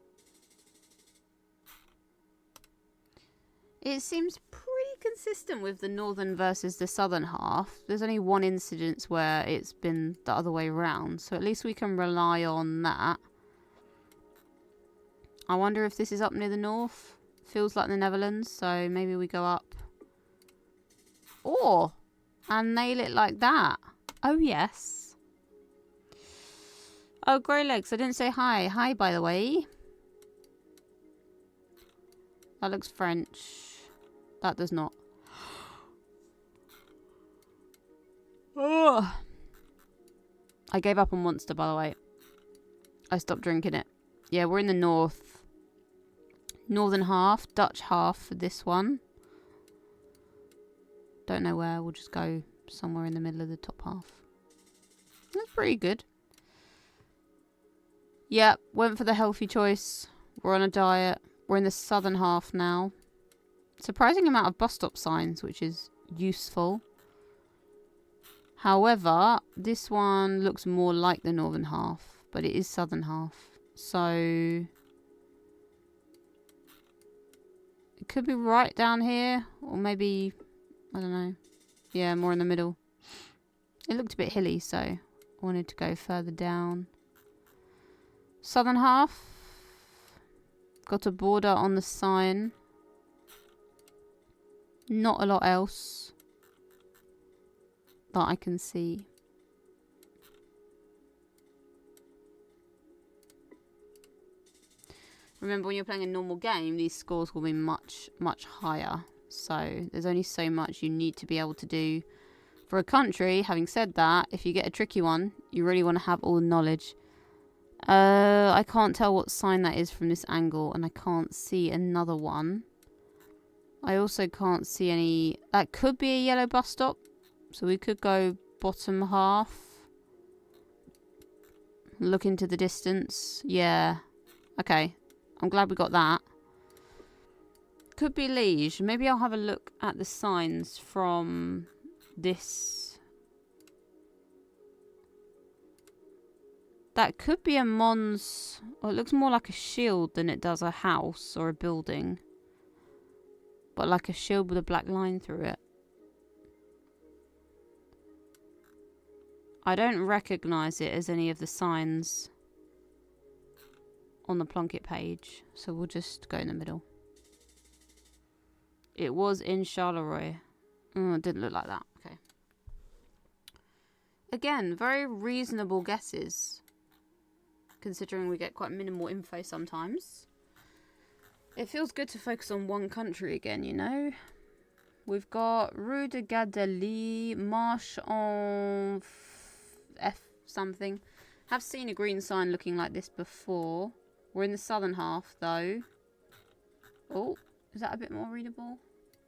It seems pretty consistent with the northern versus the southern half. There's only one incident where it's been the other way around, so at least we can rely on that. I wonder if this is up near the north. Feels like the Netherlands, so maybe we go up. Or, and nail it like that. Oh, yes. Oh, Grey Legs, I didn't say hi. Hi, by the way. That looks French. That does not. Oh. I gave up on Monster, by the way. I stopped drinking it. Yeah, we're in the north. Northern half. Dutch half for this one. Don't know where. We'll just go somewhere in the middle of the top half. That's pretty good. Yep, went for the healthy choice. We're on a diet. We're in the southern half now. Surprising amount of bus stop signs, which is useful. However, this one looks more like the northern half, but it is southern half. So it could be right down here, or maybe, I don't know. Yeah, more in the middle. It looked a bit hilly, so I wanted to go further down. Southern half. Got a border on the sign. Not a lot else that I can see. Remember, when you're playing a normal game, these scores will be much, much higher. So there's only so much you need to be able to do for a country. Having said that, if you get a tricky one, you really want to have all the knowledge. I can't tell what sign that is from this angle, and I can't see another one. I also can't see any... That could be a yellow bus stop. So we could go bottom half. Look into the distance. Yeah. Okay. I'm glad we got that. Could be Liege. Maybe I'll have a look at the signs from this. That could be a Mons. Well, it looks more like a shield than it does a house or a building. But like a shield with a black line through it. I don't recognise it as any of the signs on the Plunkett page. So we'll just go in the middle. It was in Charleroi. It didn't look like that. Okay. Again, very reasonable guesses. Considering we get quite minimal info sometimes. It feels good to focus on one country again, you know. We've got Rue de Gadeli, Marche en F something. Have seen a green sign looking like this before. We're in the southern half though. Oh, is that a bit more readable?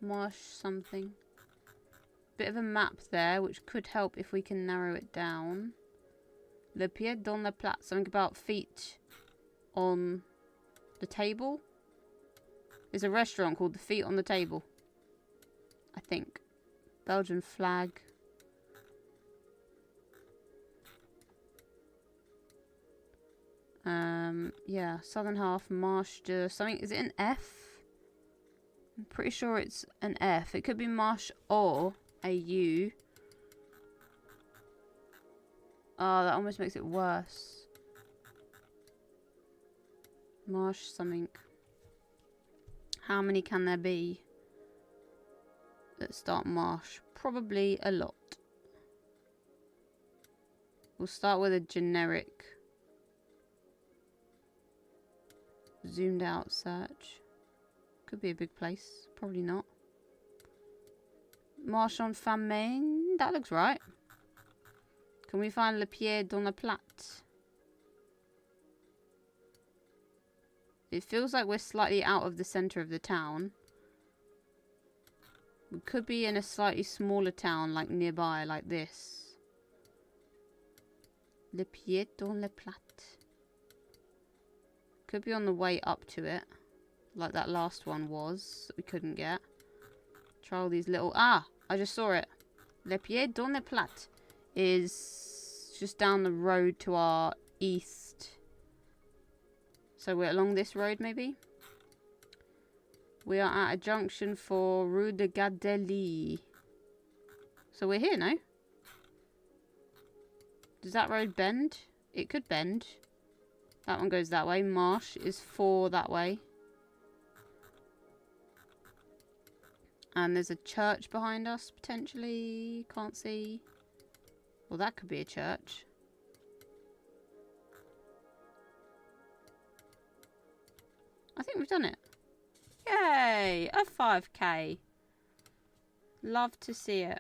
Marche something. Bit of a map there, which could help if we can narrow it down. Le pied dans la plate. Something about feet on the table. There's a restaurant called the Feet on the Table. I think. Belgian flag. Yeah, southern half, Marche de something. Is it an F? I'm pretty sure it's an F. It could be Marche or a U. Oh, that almost makes it worse. Marche something. How many can there be that start Marche? Probably a lot. We'll start with a generic zoomed out search. Could be a big place. Probably not. Marche en famille. That looks right. Can we find Le Pied dans la Plate? It feels like we're slightly out of the centre of the town. We could be in a slightly smaller town, like nearby, like this. Le Pied dans la Plate. Could be on the way up to it, like that last one was, that we couldn't get. Try all these little... Ah! I just saw it. Le Pied dans la Plate is just down the road to our east. So we're along this road, maybe? We are at a junction for Rue de Gadeli. So we're here, no? Does that road bend? It could bend. That one goes that way. Marche is 4 that way. And there's a church behind us, potentially. Can't see. Well, that could be a church. I think we've done it. Yay! A 5k. Love to see it.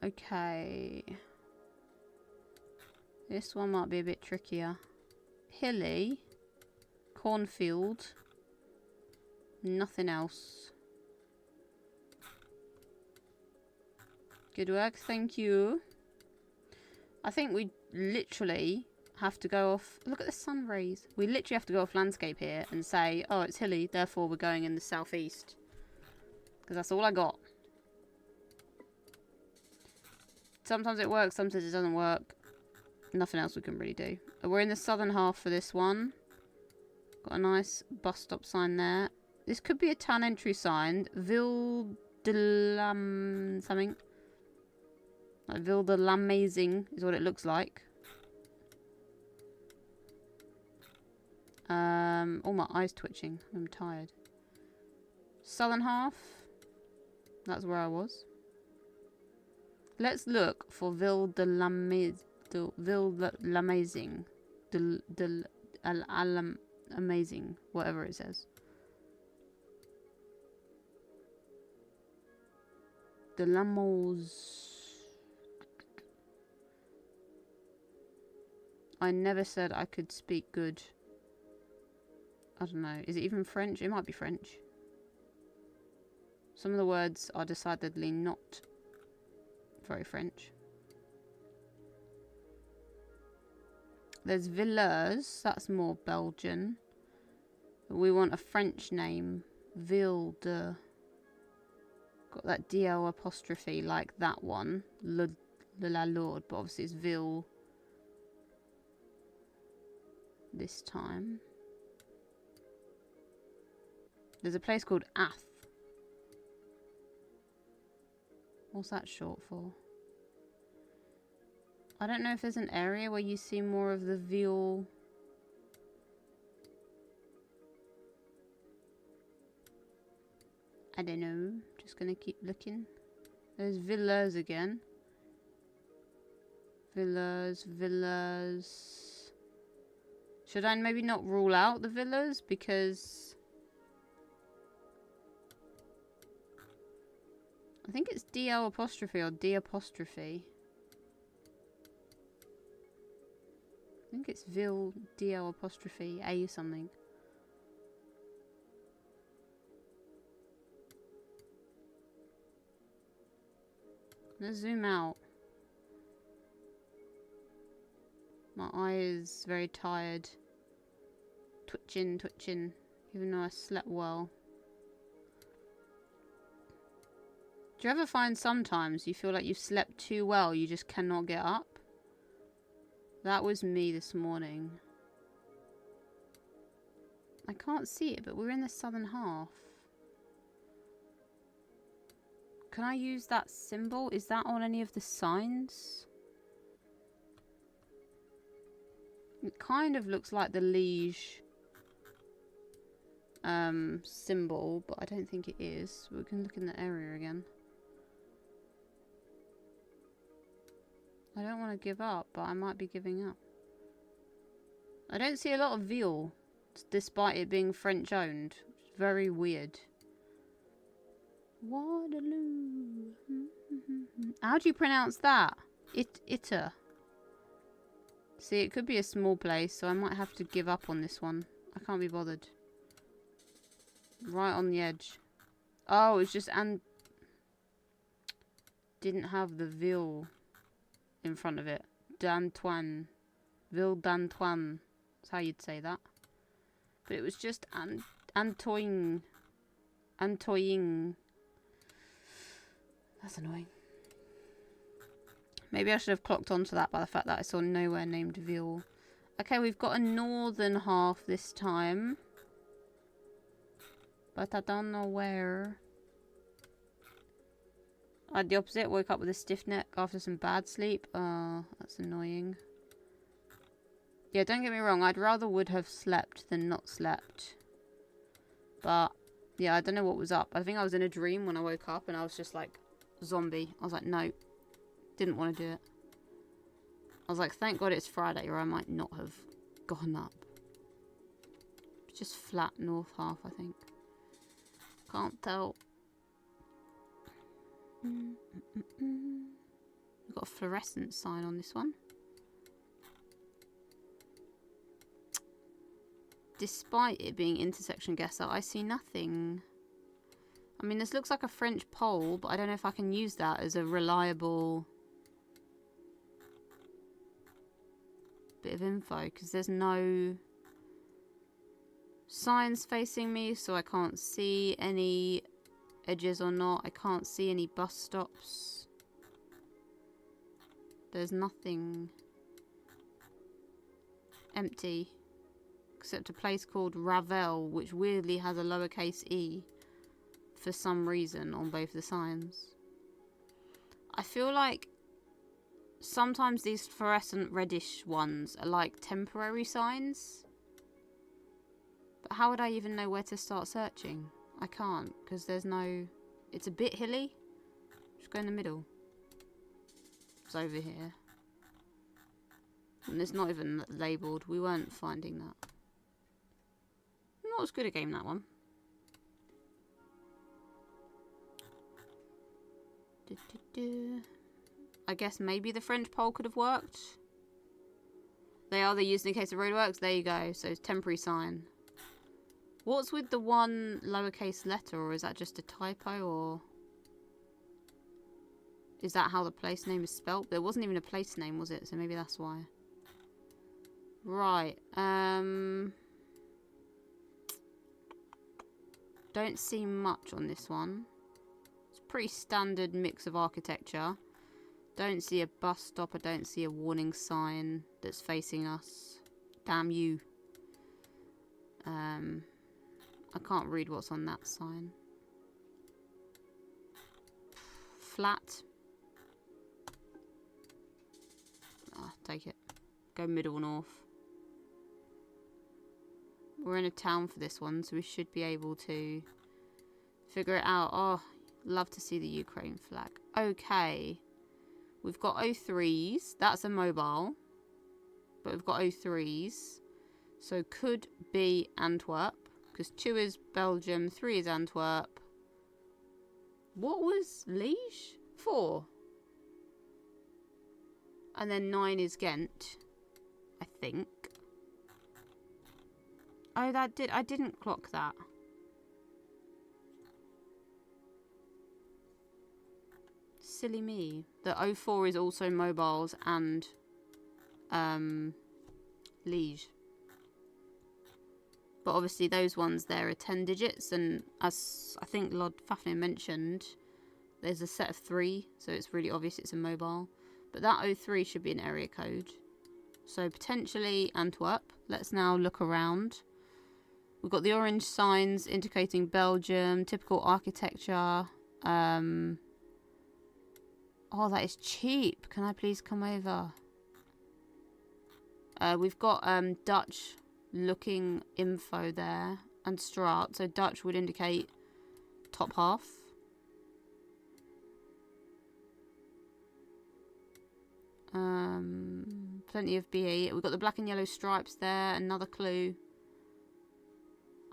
Okay. This one might be a bit trickier. Hilly. Cornfield. Nothing else. Good work, thank you. I think we literally have to go off... Look at the sun rays. We literally have to go off landscape here and say, oh, it's hilly, therefore we're going in the southeast. Because that's all I got. Sometimes it works, sometimes it doesn't work. Nothing else we can really do. We're in the southern half for this one. Got a nice bus stop sign there. This could be a town entry sign. Ville de Lam... something. Like Ville de Lamazing is what it looks like. Oh, my eyes twitching. I'm tired. Southern half. That's where I was. Let's look for Ville de Lamazing. Amazing. Whatever it says. De Lamos. I never said I could speak good. I don't know. Is it even French? It might be French. Some of the words are decidedly not very French. There's Villers. That's more Belgian. We want a French name. Ville de... Got that DL apostrophe like that one. Le la Lord. But obviously it's Ville. This time. There's a place called Ath. What's that short for? I don't know if there's an area where you see more of the Ville. I don't know. Just gonna keep looking. There's Villers again. Villers. Should I maybe not rule out the Villers? Because I think it's DL apostrophe or D apostrophe. I think it's Ville DL apostrophe A something. Let's zoom out. My eye is very tired. Twitching, even though I slept well. Do you ever find sometimes you feel like you've slept too well, you just cannot get up? That was me this morning. I can't see it, but we're in the southern half. Can I use that symbol? Is that on any of the signs? It kind of looks like the Liege symbol, but I don't think it is. We can look in the area again. I don't want to give up, but I might be giving up. I don't see a lot of Ville, despite it being French owned. It's very weird. Waterloo. How do you pronounce that? Itter. See, it could be a small place, so I might have to give up on this one. I can't be bothered. Right on the edge. Oh, it's just didn't have the Ville in front of it. D'Antoine. Ville d'Antoine. That's how you'd say that. But it was just Antoine. Antoine. That's annoying. Maybe I should have clocked onto that by the fact that I saw nowhere named Ville. Okay, we've got a northern half this time. But I don't know where. I had the opposite. Woke up with a stiff neck after some bad sleep. That's annoying. Yeah, don't get me wrong. I'd rather would have slept than not slept. But, yeah, I don't know what was up. I think I was in a dream when I woke up and I was just like, zombie. I was like, no. Didn't want to do it. I was like, thank God it's Friday or I might not have gone up. It's just flat north half, I think. Can't tell. We've got a fluorescent sign on this one. Despite it being intersection guesser, I see nothing. I mean, this looks like a French pole, but I don't know if I can use that as a reliable bit of info, because there's no signs facing me, so I can't see any edges or not. I can't see any bus stops. There's nothing. Empty. Except a place called Ravel, which weirdly has a lowercase e for some reason on both the signs. I feel like sometimes these fluorescent reddish ones are like temporary signs. But how would I even know where to start searching? I can't, because there's no... It's a bit hilly. Just go in the middle. It's over here. And it's not even labelled. We weren't finding that. Not as good a game, that one. I guess maybe the French pole could have worked. They are used in case of roadworks. There you go. So it's temporary sign. What's with the one lowercase letter, or is that just a typo, or is that how the place name is spelt? There wasn't even a place name, was it? So maybe that's why. Right. Don't see much on this one. It's a pretty standard mix of architecture. Don't see a bus stop. I don't see a warning sign that's facing us. Damn you. I can't read what's on that sign. Flat. Ah, take it. Go middle north. We're in a town for this one, so we should be able to figure it out. Oh, love to see the Ukraine flag. Okay. We've got 03s. That's a mobile. But we've got 03s. So could be Antwerp. Because 2 is Belgium, 3 is Antwerp. What was Liège? 4. And then 9 is Ghent. I think. Oh, I didn't clock that. Silly me. The 04 is also mobiles and Liège. But obviously those ones there are 10 digits, and as I think Lord Fafnir mentioned, there's a set of 3, so it's really obvious it's a mobile. But that 03 should be an area code. So potentially Antwerp. Let's now look around. We've got the orange signs indicating Belgium, typical architecture. Oh, that is cheap. Can I please come over? We've got Dutch looking info there and Strat. So Dutch would indicate top half. Plenty of BE. We've got the black and yellow stripes there. Another clue.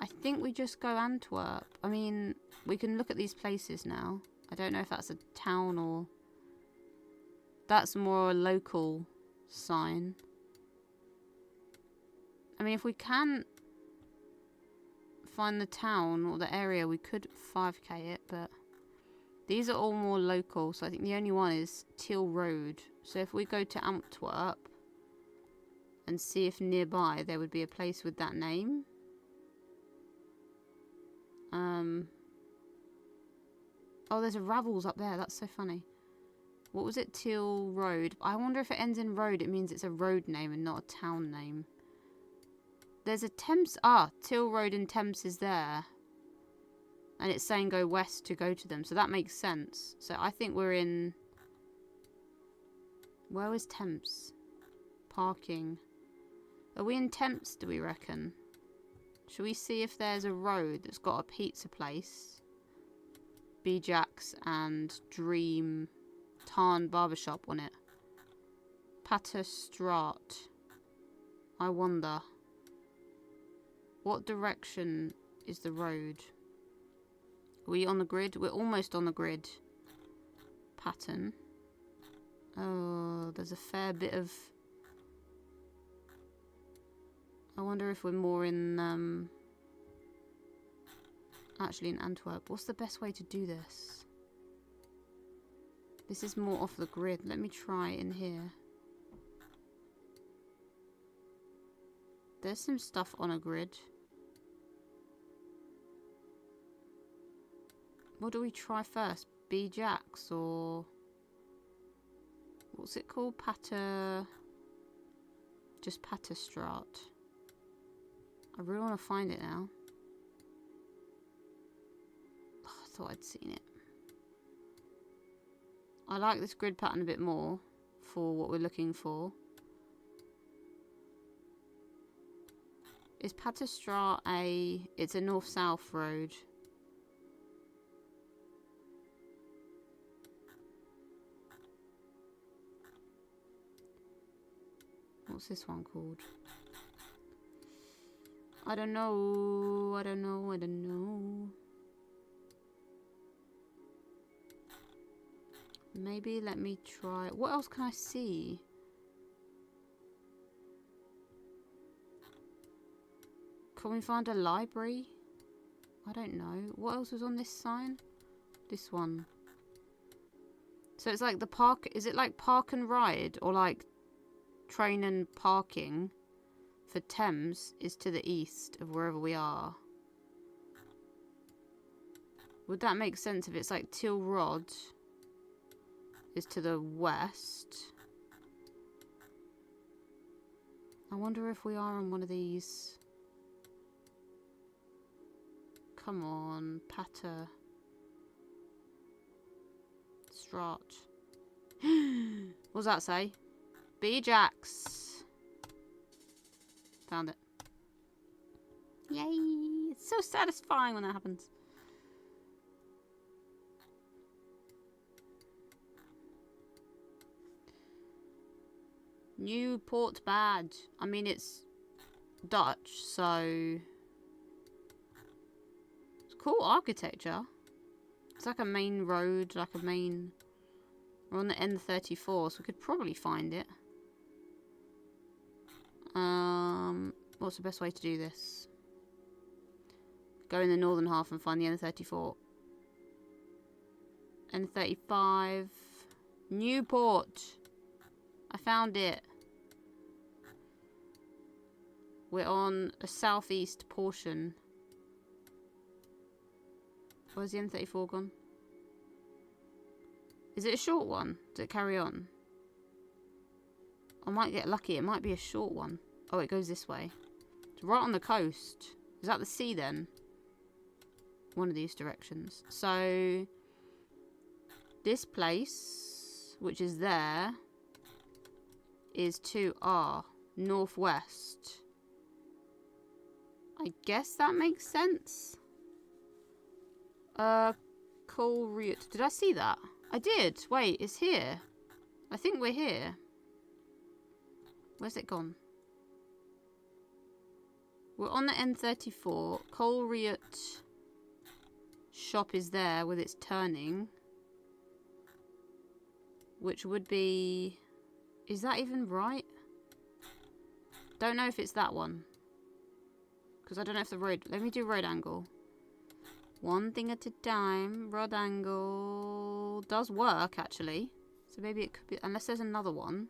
I think we just go Antwerp. I mean, we can look at these places now. I don't know if that's a town or... That's more a local sign. I mean, if we can find the town or the area, we could 5k it, but these are all more local, so I think the only one is Tiel Road. So if we go to Antwerp and see if nearby there would be a place with that name. Oh, there's a Ravels up there. That's so funny. What was it? Tiel Road. I wonder if it ends in road, it means it's a road name and not a town name. There's a Thames. Ah, Tiel Road and Thames is there. And it's saying go west to go to them. So that makes sense. So I think we're in... Where is Thames? Parking. Are we in Thames, do we reckon? Shall we see if there's a road that's got a pizza place? B-Jacks and Dream Tarn Barbershop on it. Pater Strat. I wonder. What direction is the road? Are we on the grid? We're almost on the grid. Pattern. Oh, there's a fair bit of... I wonder if we're more in... Actually in Antwerp. What's the best way to do this? This is more off the grid. Let me try in here. There's some stuff on a grid. What do we try first? B-Jacks or... What's it called? Just Patastrat. I really want to find it now. Oh, I thought I'd seen it. I like this grid pattern a bit more for what we're looking for. Is Patastrat a... It's a north-south road. What's this one called? I don't know. I don't know. I don't know. Maybe let me try... What else can I see? Can we find a library? I don't know. What else was on this sign? This one. So it's like the park... Is it like park and ride? Or like train and parking for Thames is to the east of wherever we are. Would that make sense if it's like Till Rod is to the west? I wonder if we are on one of these. Come on, Pater. Strat. What does that say? B-Jacks. Found it. Yay! It's so satisfying when that happens. Newport badge. I mean, it's Dutch, so... It's cool architecture. It's like a main road, like a main... We're on the N34, so we could probably find it. What's the best way to do this? Go in the northern half and find the N34. N35. Newport. I found it. We're on a southeast portion. Where's the N34 gone? Is it a short one? Does it carry on? I might get lucky. It might be a short one. Oh, it goes this way. It's right on the coast. Is that the sea then? One of these directions. So, this place, which is there, is to our northwest. I guess that makes sense. Colruyt. Did I see that? I did. Wait, it's here. I think we're here. Where's it gone? We're on the N34. Colruyt shop is there with its turning. Which would be... Is that even right? Don't know if it's that one. Because I don't know if the road... Let me do road angle. One thing at a time. Road angle does work, actually. So maybe it could be... Unless there's another one.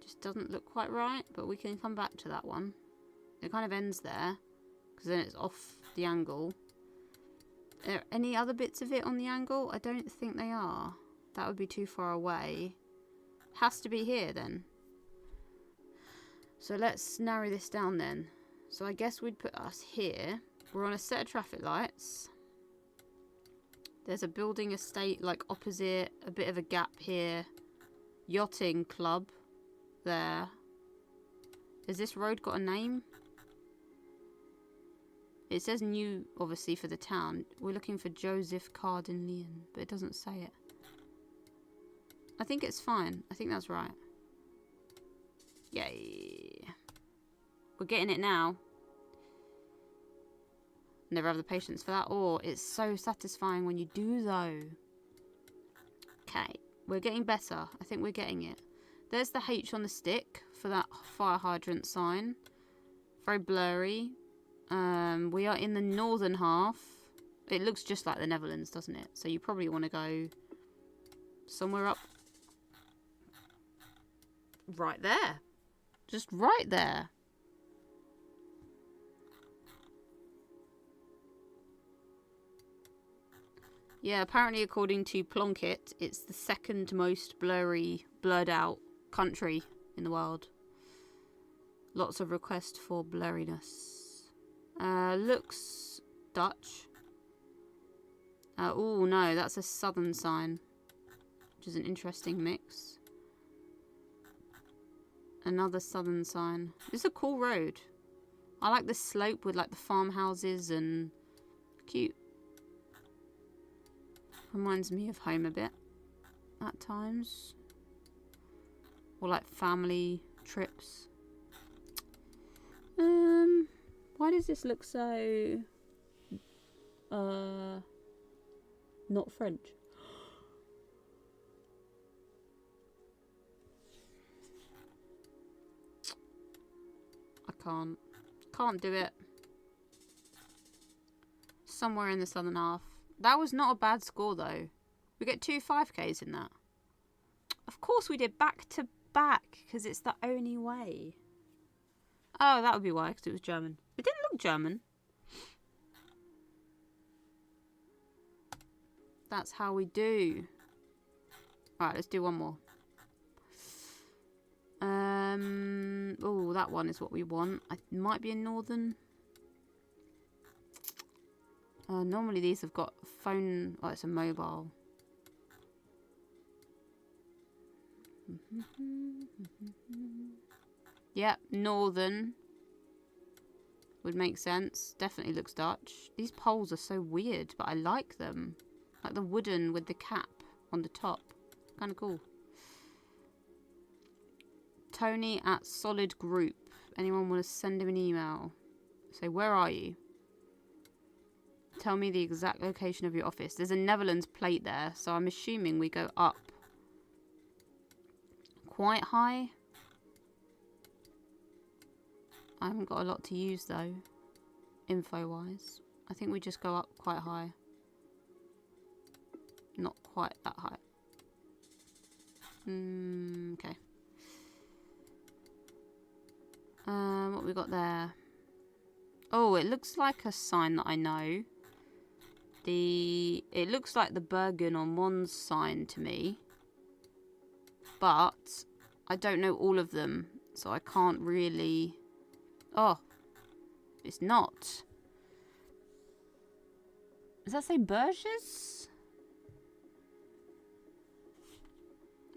Just doesn't look quite right. But we can come back to that one. It kind of ends there. Because then it's off the angle. Are there any other bits of it on the angle? I don't think they are. That would be too far away. Has to be here then. So let's narrow this down then. So I guess we'd put us here. We're on a set of traffic lights. There's a building estate like opposite. A bit of a gap here. Yachting club. There. Has this road got a name? It says new, obviously, for the town. We're looking for Joseph Carden Leon, but it doesn't say it. I think it's fine. I think that's right. Yay. We're getting it now. Never have the patience for that. Oh, it's so satisfying when you do, though. Okay. We're getting better. I think we're getting it. There's the H on the stick for that fire hydrant sign. Very blurry. We are in the northern half. It looks just like the Netherlands, doesn't it? So you probably want to go somewhere up. Right there. Just right there. Yeah, apparently according to Plunkett, it's the second most blurred out country in the world. Lots of requests for blurriness. Looks Dutch. Oh no, that's a southern sign, which is an interesting mix. Another southern sign. This is a cool road. I like the slope with like the farmhouses and cute. Reminds me of home a bit at times. Or like family trips. Why does this look so not French? I can't do it. Somewhere in the southern half. That was not a bad score though. We get 2 5Ks in that. Of course we did back to back because it's the only way. Oh, that would be why, because it was German. It didn't look German. That's how we do. Alright, let's do one more. Oh, that one is what we want. It might be a northern. Normally these have got phone. Oh, it's a mobile. Yep, northern would make sense. Definitely looks Dutch. These poles are so weird, but I like them. Like the wooden with the cap on the top. Kind of cool. Tony at Solid Group. Anyone want to send him an email? Say, where are you? Tell me the exact location of your office. There's a Netherlands plate there, so I'm assuming we go up quite high. I haven't got a lot to use though, info-wise. I think we just go up quite high. Not quite that high. Okay. What we got there? Oh, it looks like a sign that I know. It looks like the Bergen on Mons sign to me. But I don't know all of them, so I can't really... Oh, it's not. Does that say Berges?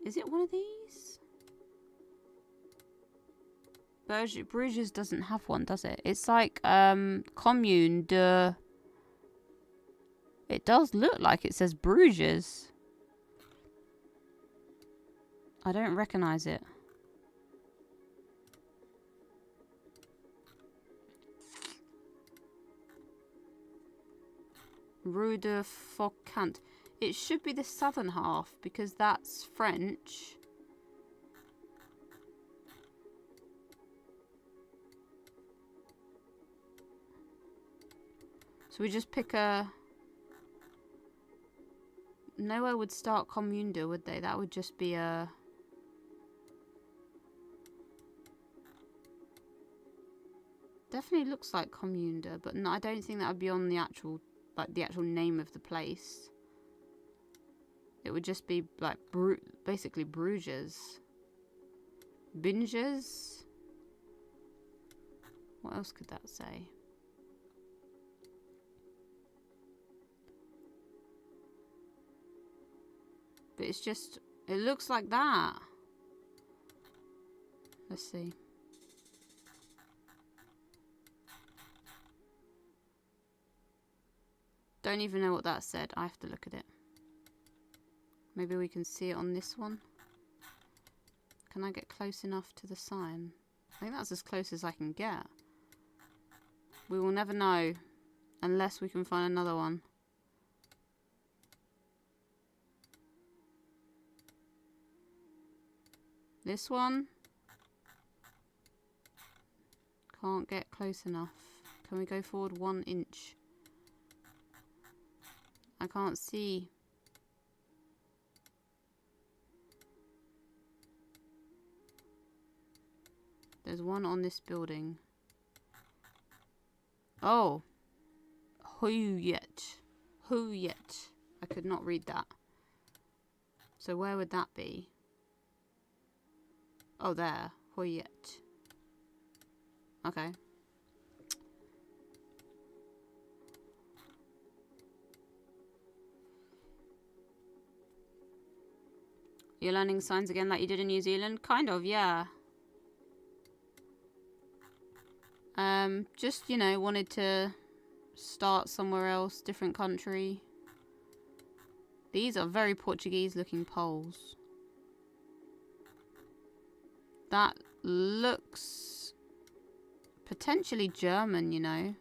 Is it one of these? Bruges doesn't have one, does it? It's like Commune de... It does look like it says Bruges. I don't recognise it. Rue de Faucant. It should be the southern half because that's French. So we just pick a... Nowhere would start Communda, would they? That would just be a... Definitely looks like Communda, but no, I don't think that would be on the actual, like the actual name of the place. It would just be like basically Bruges. Binges? What else could that say? But it's just, it looks like that. Let's see. Don't even know what that said. I have to look at it. Maybe we can see it on this one. Can I get close enough to the sign? I think that's as close as I can get. We will never know unless we can find another one. This one? Can't get close enough. Can we go forward 1 inch? I can't see. There's one on this building. Oh. Who yet? Who yet? I could not read that. So where would that be? Oh, there. Hoyet. Okay. You're learning signs again like you did in New Zealand? Kind of, yeah. Just, you know, wanted to start somewhere else, different country. These are very Portuguese looking poles. That looks potentially German, you know.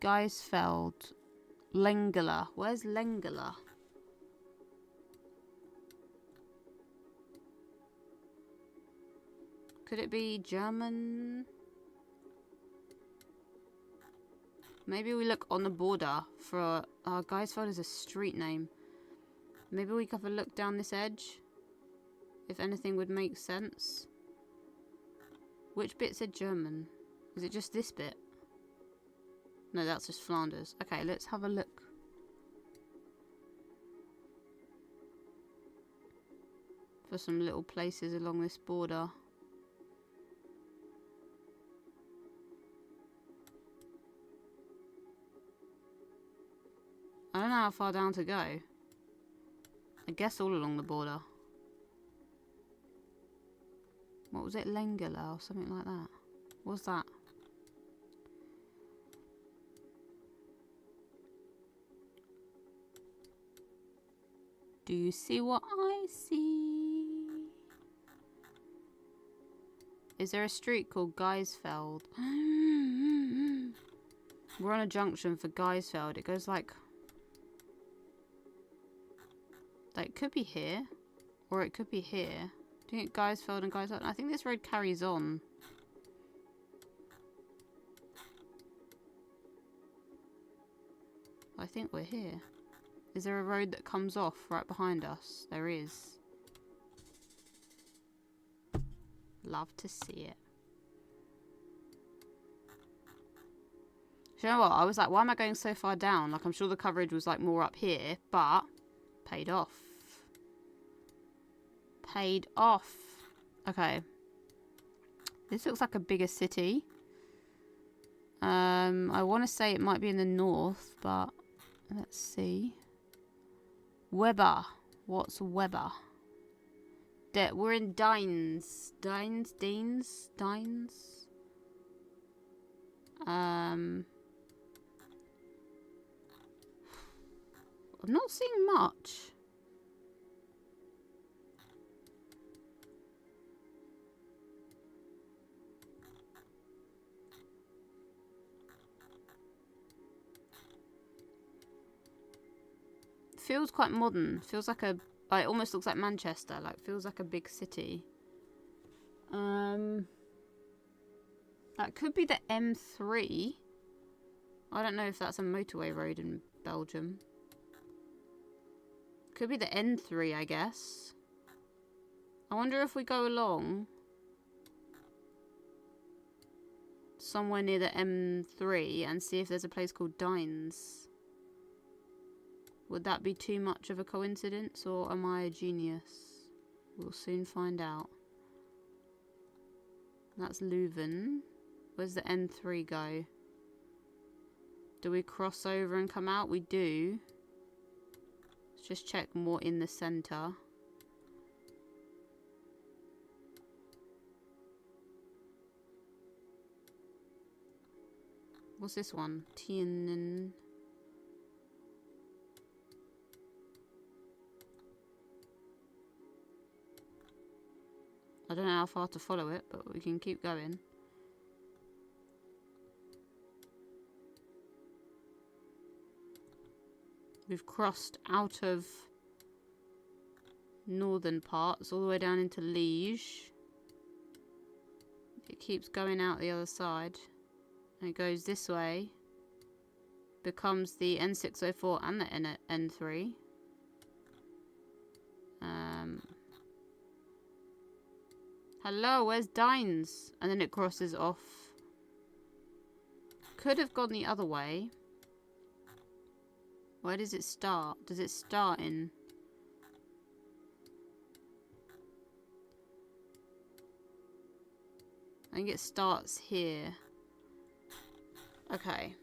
Geisfeld. Lengela. Where's Lengela? Could it be German? Maybe we look on the border for... Geisfeld is a street name. Maybe we could have a look down this edge. If anything would make sense. Which bit said German? Is it just this bit? No, that's just Flanders. Okay, let's have a look. For some little places along this border. I don't know how far down to go. I guess all along the border. What was it? Lengela or something like that? What's that? Do you see what I see? Is there a street called Geisfeld? We're on a junction for Geisfeld. It goes like... it could be here. Or it could be here. Do you think Geisfeld and Geisfeld? I think this road carries on. I think we're here. Is there a road that comes off right behind us? There is. Love to see it. Do you know what? I was like, why am I going so far down? Like, I'm sure the coverage was like more up here, but paid off. Paid off. Okay. This looks like a bigger city. I want to say it might be in the north, but let's see. Weber. What's Weber? We're in Dines. Dines? I'm not seeing much. Feels quite modern. Feels like a... it almost looks like Manchester. Like, feels like a big city. That could be the M3. I don't know if that's a motorway road in Belgium. Could be the N3, I guess. I wonder if we go along somewhere near the M3 and see if there's a place called Dines. Would that be too much of a coincidence, or am I a genius? We'll soon find out. That's Leuven. Where's the N3 go? Do we cross over and come out? We do. Let's just check more in the centre. What's this one? Tienen. I don't know how far to follow it, but we can keep going. We've crossed out of northern parts all the way down into Liège. It keeps going out the other side. And it goes this way. Becomes the N604 and the N3. Hello, where's Dines? And then it crosses off. Could have gone the other way. Where does it start? Does it start in... I think it starts here. Okay.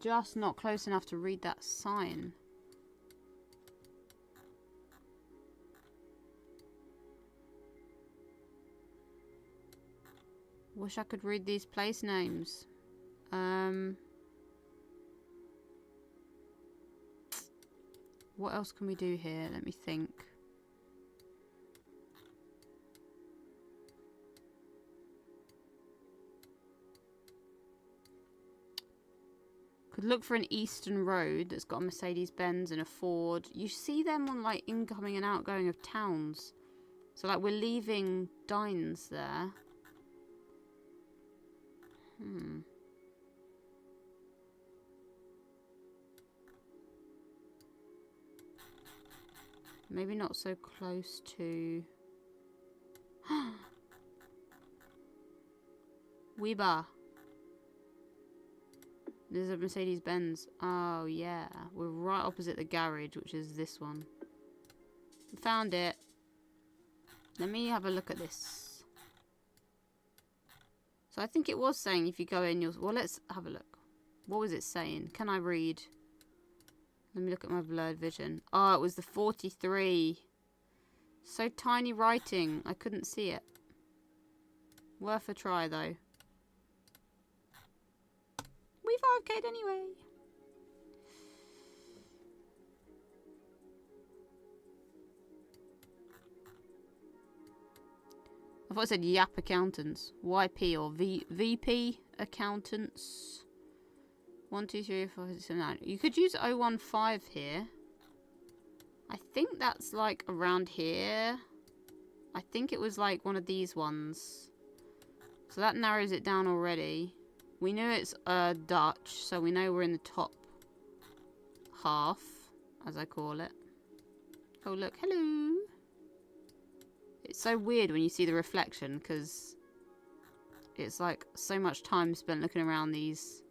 Just not close enough to read that sign. Wish I could read these place names. What else can we do here? Let me think. Could look for an eastern road that's got a Mercedes-Benz and a Ford. You see them on like incoming and outgoing of towns. So like we're leaving Dines there. Maybe not so close to... Weber. There's a Mercedes-Benz. Oh, yeah. We're right opposite the garage, which is this one. Found it. Let me have a look at this. So I think it was saying if you go in, you'll... Well, let's have a look. What was it saying? Can I read? Let me look at my blurred vision. Oh, it was the 43. So tiny writing. I couldn't see it. Worth a try, though. We've arcade anyway. I thought it said YAP accountants. YP or VP accountants. 1, 2, 3, 4, 5, 6, 7, 9. You could use 015 here. I think that's like around here. I think it was like one of these ones. So that narrows it down already. We knew it's Dutch, so we know we're in the top half, as I call it. Oh look, hello. It's so weird when you see the reflection, because it's like so much time spent looking around these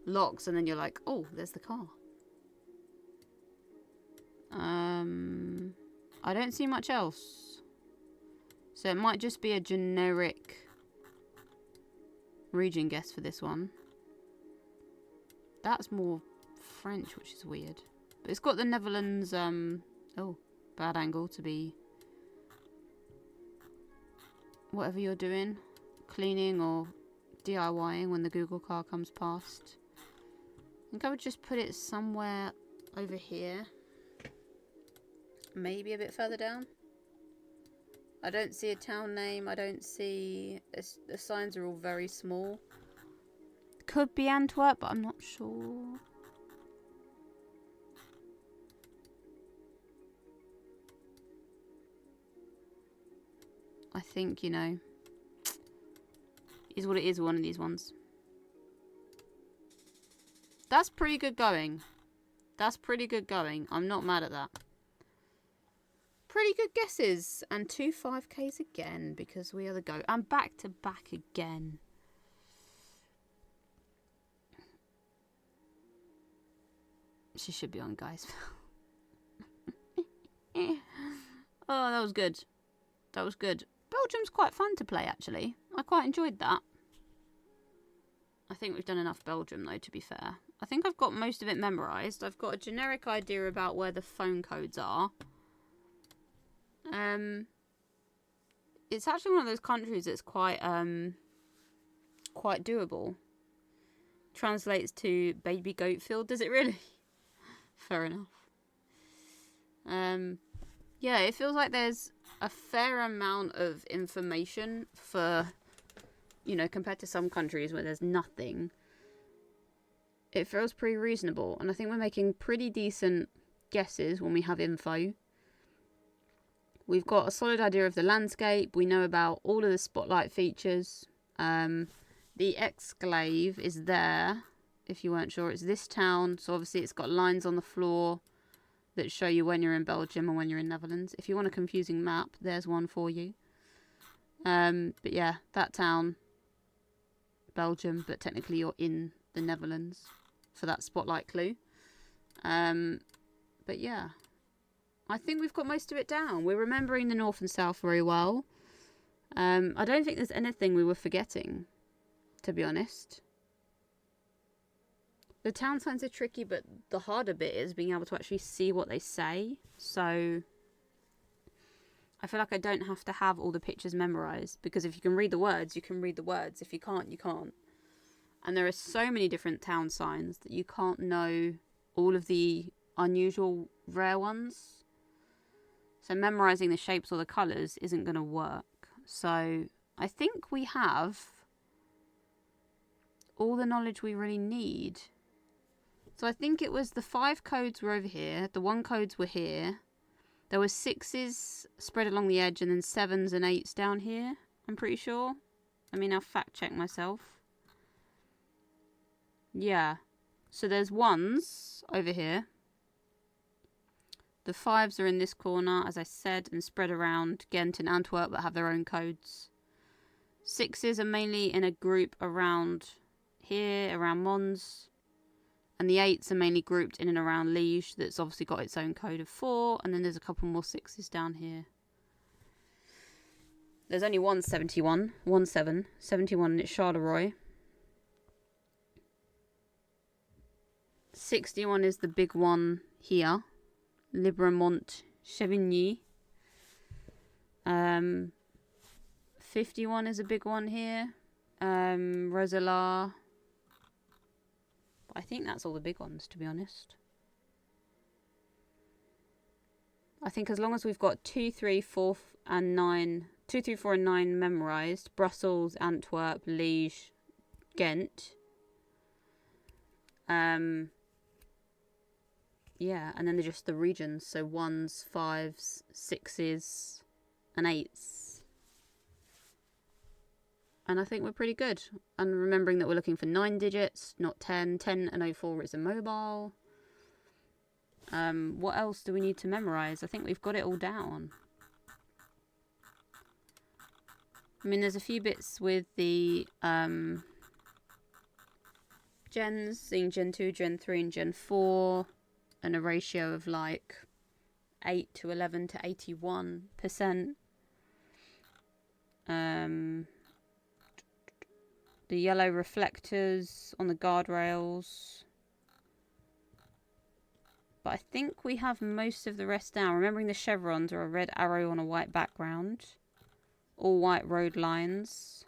locks, and then you're like, oh, there's the car. I don't see much else. So it might just be a generic region guess for this one. That's more French, which is weird. But it's got the Netherlands, oh, bad angle to be whatever you're doing. Cleaning or DIYing when the Google car comes past. I think I would just put it somewhere over here. Maybe a bit further down. I don't see a town name. I don't see... The signs are all very small. Could be Antwerp, but I'm not sure. I think, you know, is what it is, one of these ones. That's pretty good going. That's pretty good going. I'm not mad at that. Pretty good guesses. And 2 5Ks again, because we are the go. And back to back again. She should be on, guys. Oh, that was good. That was good. Belgium's quite fun to play, actually. I quite enjoyed that. I think we've done enough Belgium, though, to be fair. I think I've got most of it memorised. I've got a generic idea about where the phone codes are. It's actually one of those countries that's quite doable. Translates to baby goat field, does it really? Fair enough. Yeah, it feels like there's a fair amount of information for, you know, compared to some countries where there's nothing. It feels pretty reasonable, and I think we're making pretty decent guesses when we have info. We've got a solid idea of the landscape. We know about all of the spotlight features. The exclave is there, if you weren't sure. It's this town, so obviously it's got lines on the floor that show you when you're in Belgium and when you're in Netherlands. If you want a confusing map, there's one for you. But yeah, that town, Belgium, but technically you're in the Netherlands for that spotlight clue. But yeah, I think we've got most of it down. We're remembering the north and south very well. I don't think there's anything we were forgetting, to be honest. The town signs are tricky, but the harder bit is being able to actually see what they say. So I feel like I don't have to have all the pictures memorized, because if you can read the words, you can read the words. If you can't, you can't. And there are so many different town signs that you can't know all of the unusual, rare ones. So memorizing the shapes or the colours isn't going to work. So I think we have all the knowledge we really need. So I think it was the 5 codes were over here, the 1 codes were here. There were 6s spread along the edge and then 7s and 8s down here, I'm pretty sure. I mean, I'll fact check myself. Yeah. So there's 1s over here. The 5s are in this corner, as I said, and spread around Ghent and Antwerp that have their own codes. 6s are mainly in a group around here, around Mons. And the 8s are mainly grouped in and around Liège, that's obviously got its own code of 4. And then there's a couple more 6s down here. There's only one 71, 71, and it's Charleroi. 61 is the big one here. Libremont-Chevigny. 51 is a big one here. Roeselare. I think that's all the big ones, to be honest. I think as long as we've got 2, 3, 4, and 9, 2, 3, 4, and 9 memorised, Brussels, Antwerp, Liège, Ghent. Yeah, and then they're just the regions, so 1s, 5s, 6s, and 8s. And I think we're pretty good. And remembering that we're looking for 9 digits, not 10. 10 and 04 is a mobile. What else do we need to memorise? I think we've got it all down. I mean, there's a few bits with the gens, seeing Gen 2, Gen 3, and Gen 4, and a ratio of like 8 to 11 to 81%. The yellow reflectors on the guardrails. But I think we have most of the rest down. Remembering the chevrons are a red arrow on a white background. All white road lines.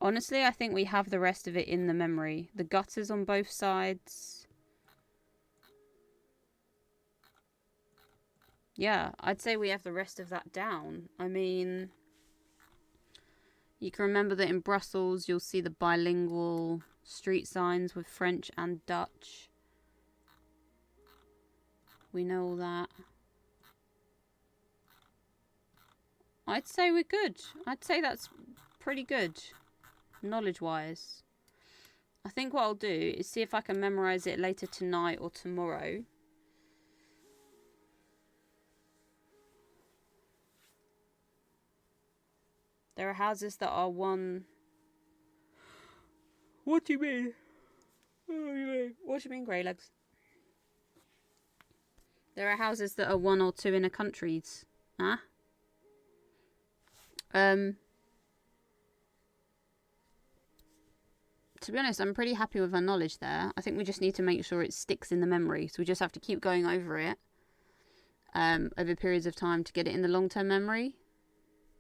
Honestly, I think we have the rest of it in the memory. The gutters on both sides. Yeah, I'd say we have the rest of that down. I mean, you can remember that in Brussels you'll see the bilingual street signs with French and Dutch. We know all that. I'd say we're good. I'd say that's pretty good, knowledge-wise. I think what I'll do is see if I can memorise it later tonight or tomorrow. There are houses that are 1... What do you mean? What do you mean, Greylegs? There are houses that are 1 or 2 inner countries. Huh? To be honest, I'm pretty happy with our knowledge there. I think we just need to make sure it sticks in the memory. So we just have to keep going over it over periods of time to get it in the long-term memory.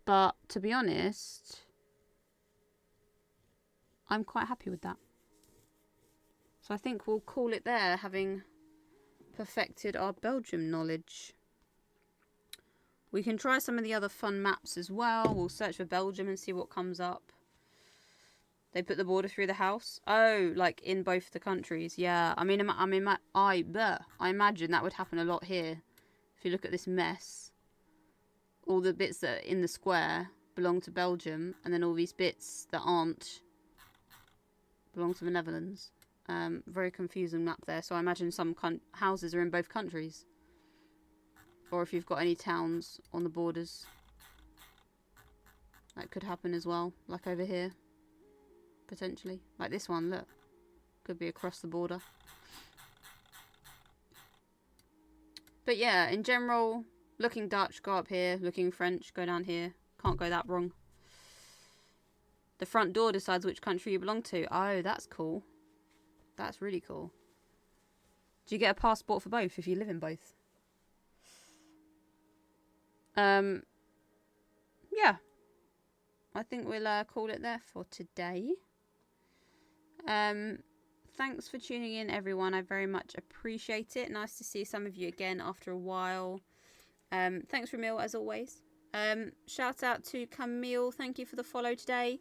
But to be honest, I'm quite happy with that. So I think we'll call it there, having perfected our Belgium knowledge. We can try some of the other fun maps as well. We'll search for Belgium and see what comes up. They put the border through the house. Oh, like in both the countries. Yeah, I imagine that would happen a lot here. If you look at this mess. All the bits that are in the square belong to Belgium, and then all these bits that aren't belong to the Netherlands. Very confusing map there, so I imagine some houses are in both countries. Or if you've got any towns on the borders. That could happen as well. Like over here. Potentially. Like this one, look. Could be across the border. But yeah, in general, looking Dutch, go up here. Looking French, go down here. Can't go that wrong. The front door decides which country you belong to. Oh, that's cool. That's really cool. Do you get a passport for both if you live in both? Yeah. I think we'll call it there for today. Thanks for tuning in, everyone. I very much appreciate it. Nice to see some of you again after a while. Thanks, Ramil, as always. Shout out to Camille. Thank you for the follow today.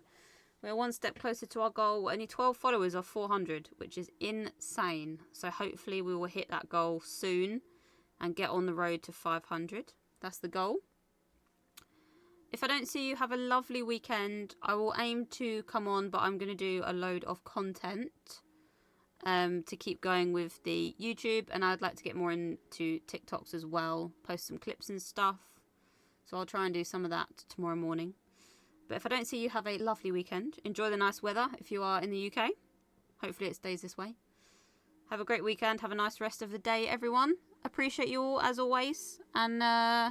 We're one step closer to our goal. Only 12 followers of 400, which is insane. So hopefully we will hit that goal soon and get on the road to 500. That's the goal. If I don't see you, have a lovely weekend. I will aim to come on, but I'm going to do a load of content to keep going with the YouTube. And I'd like to get more into TikToks as well. Post some clips and stuff. So I'll try and do some of that tomorrow morning. But if I don't see you, have a lovely weekend. Enjoy the nice weather if you are in the UK. Hopefully it stays this way. Have a great weekend. Have a nice rest of the day, everyone. Appreciate you all, as always. And, yeah.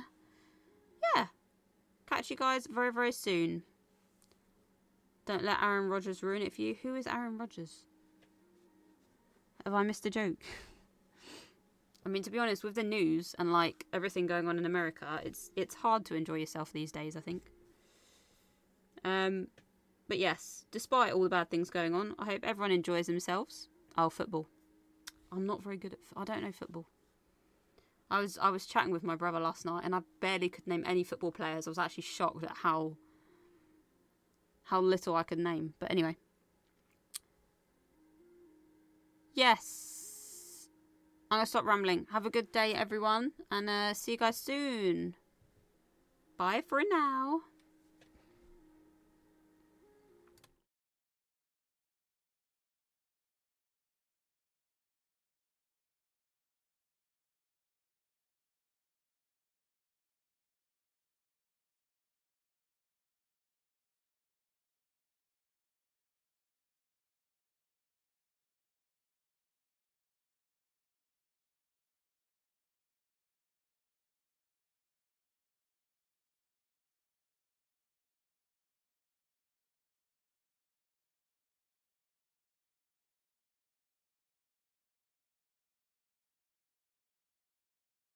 Catch you guys very, very soon. Don't let Aaron Rodgers ruin it for you. Who is Aaron Rodgers? Have I missed a joke? I mean, to be honest, with the news and, like, everything going on in America, it's hard to enjoy yourself these days, I think. But yes, despite all the bad things going on, I hope everyone enjoys themselves. Oh, football. I'm not very good at... I don't know football. I was chatting with my brother last night and I barely could name any football players. I was actually shocked at how little I could name. But anyway. Yes. I'm going to stop rambling. Have a good day, everyone. And see you guys soon. Bye for now.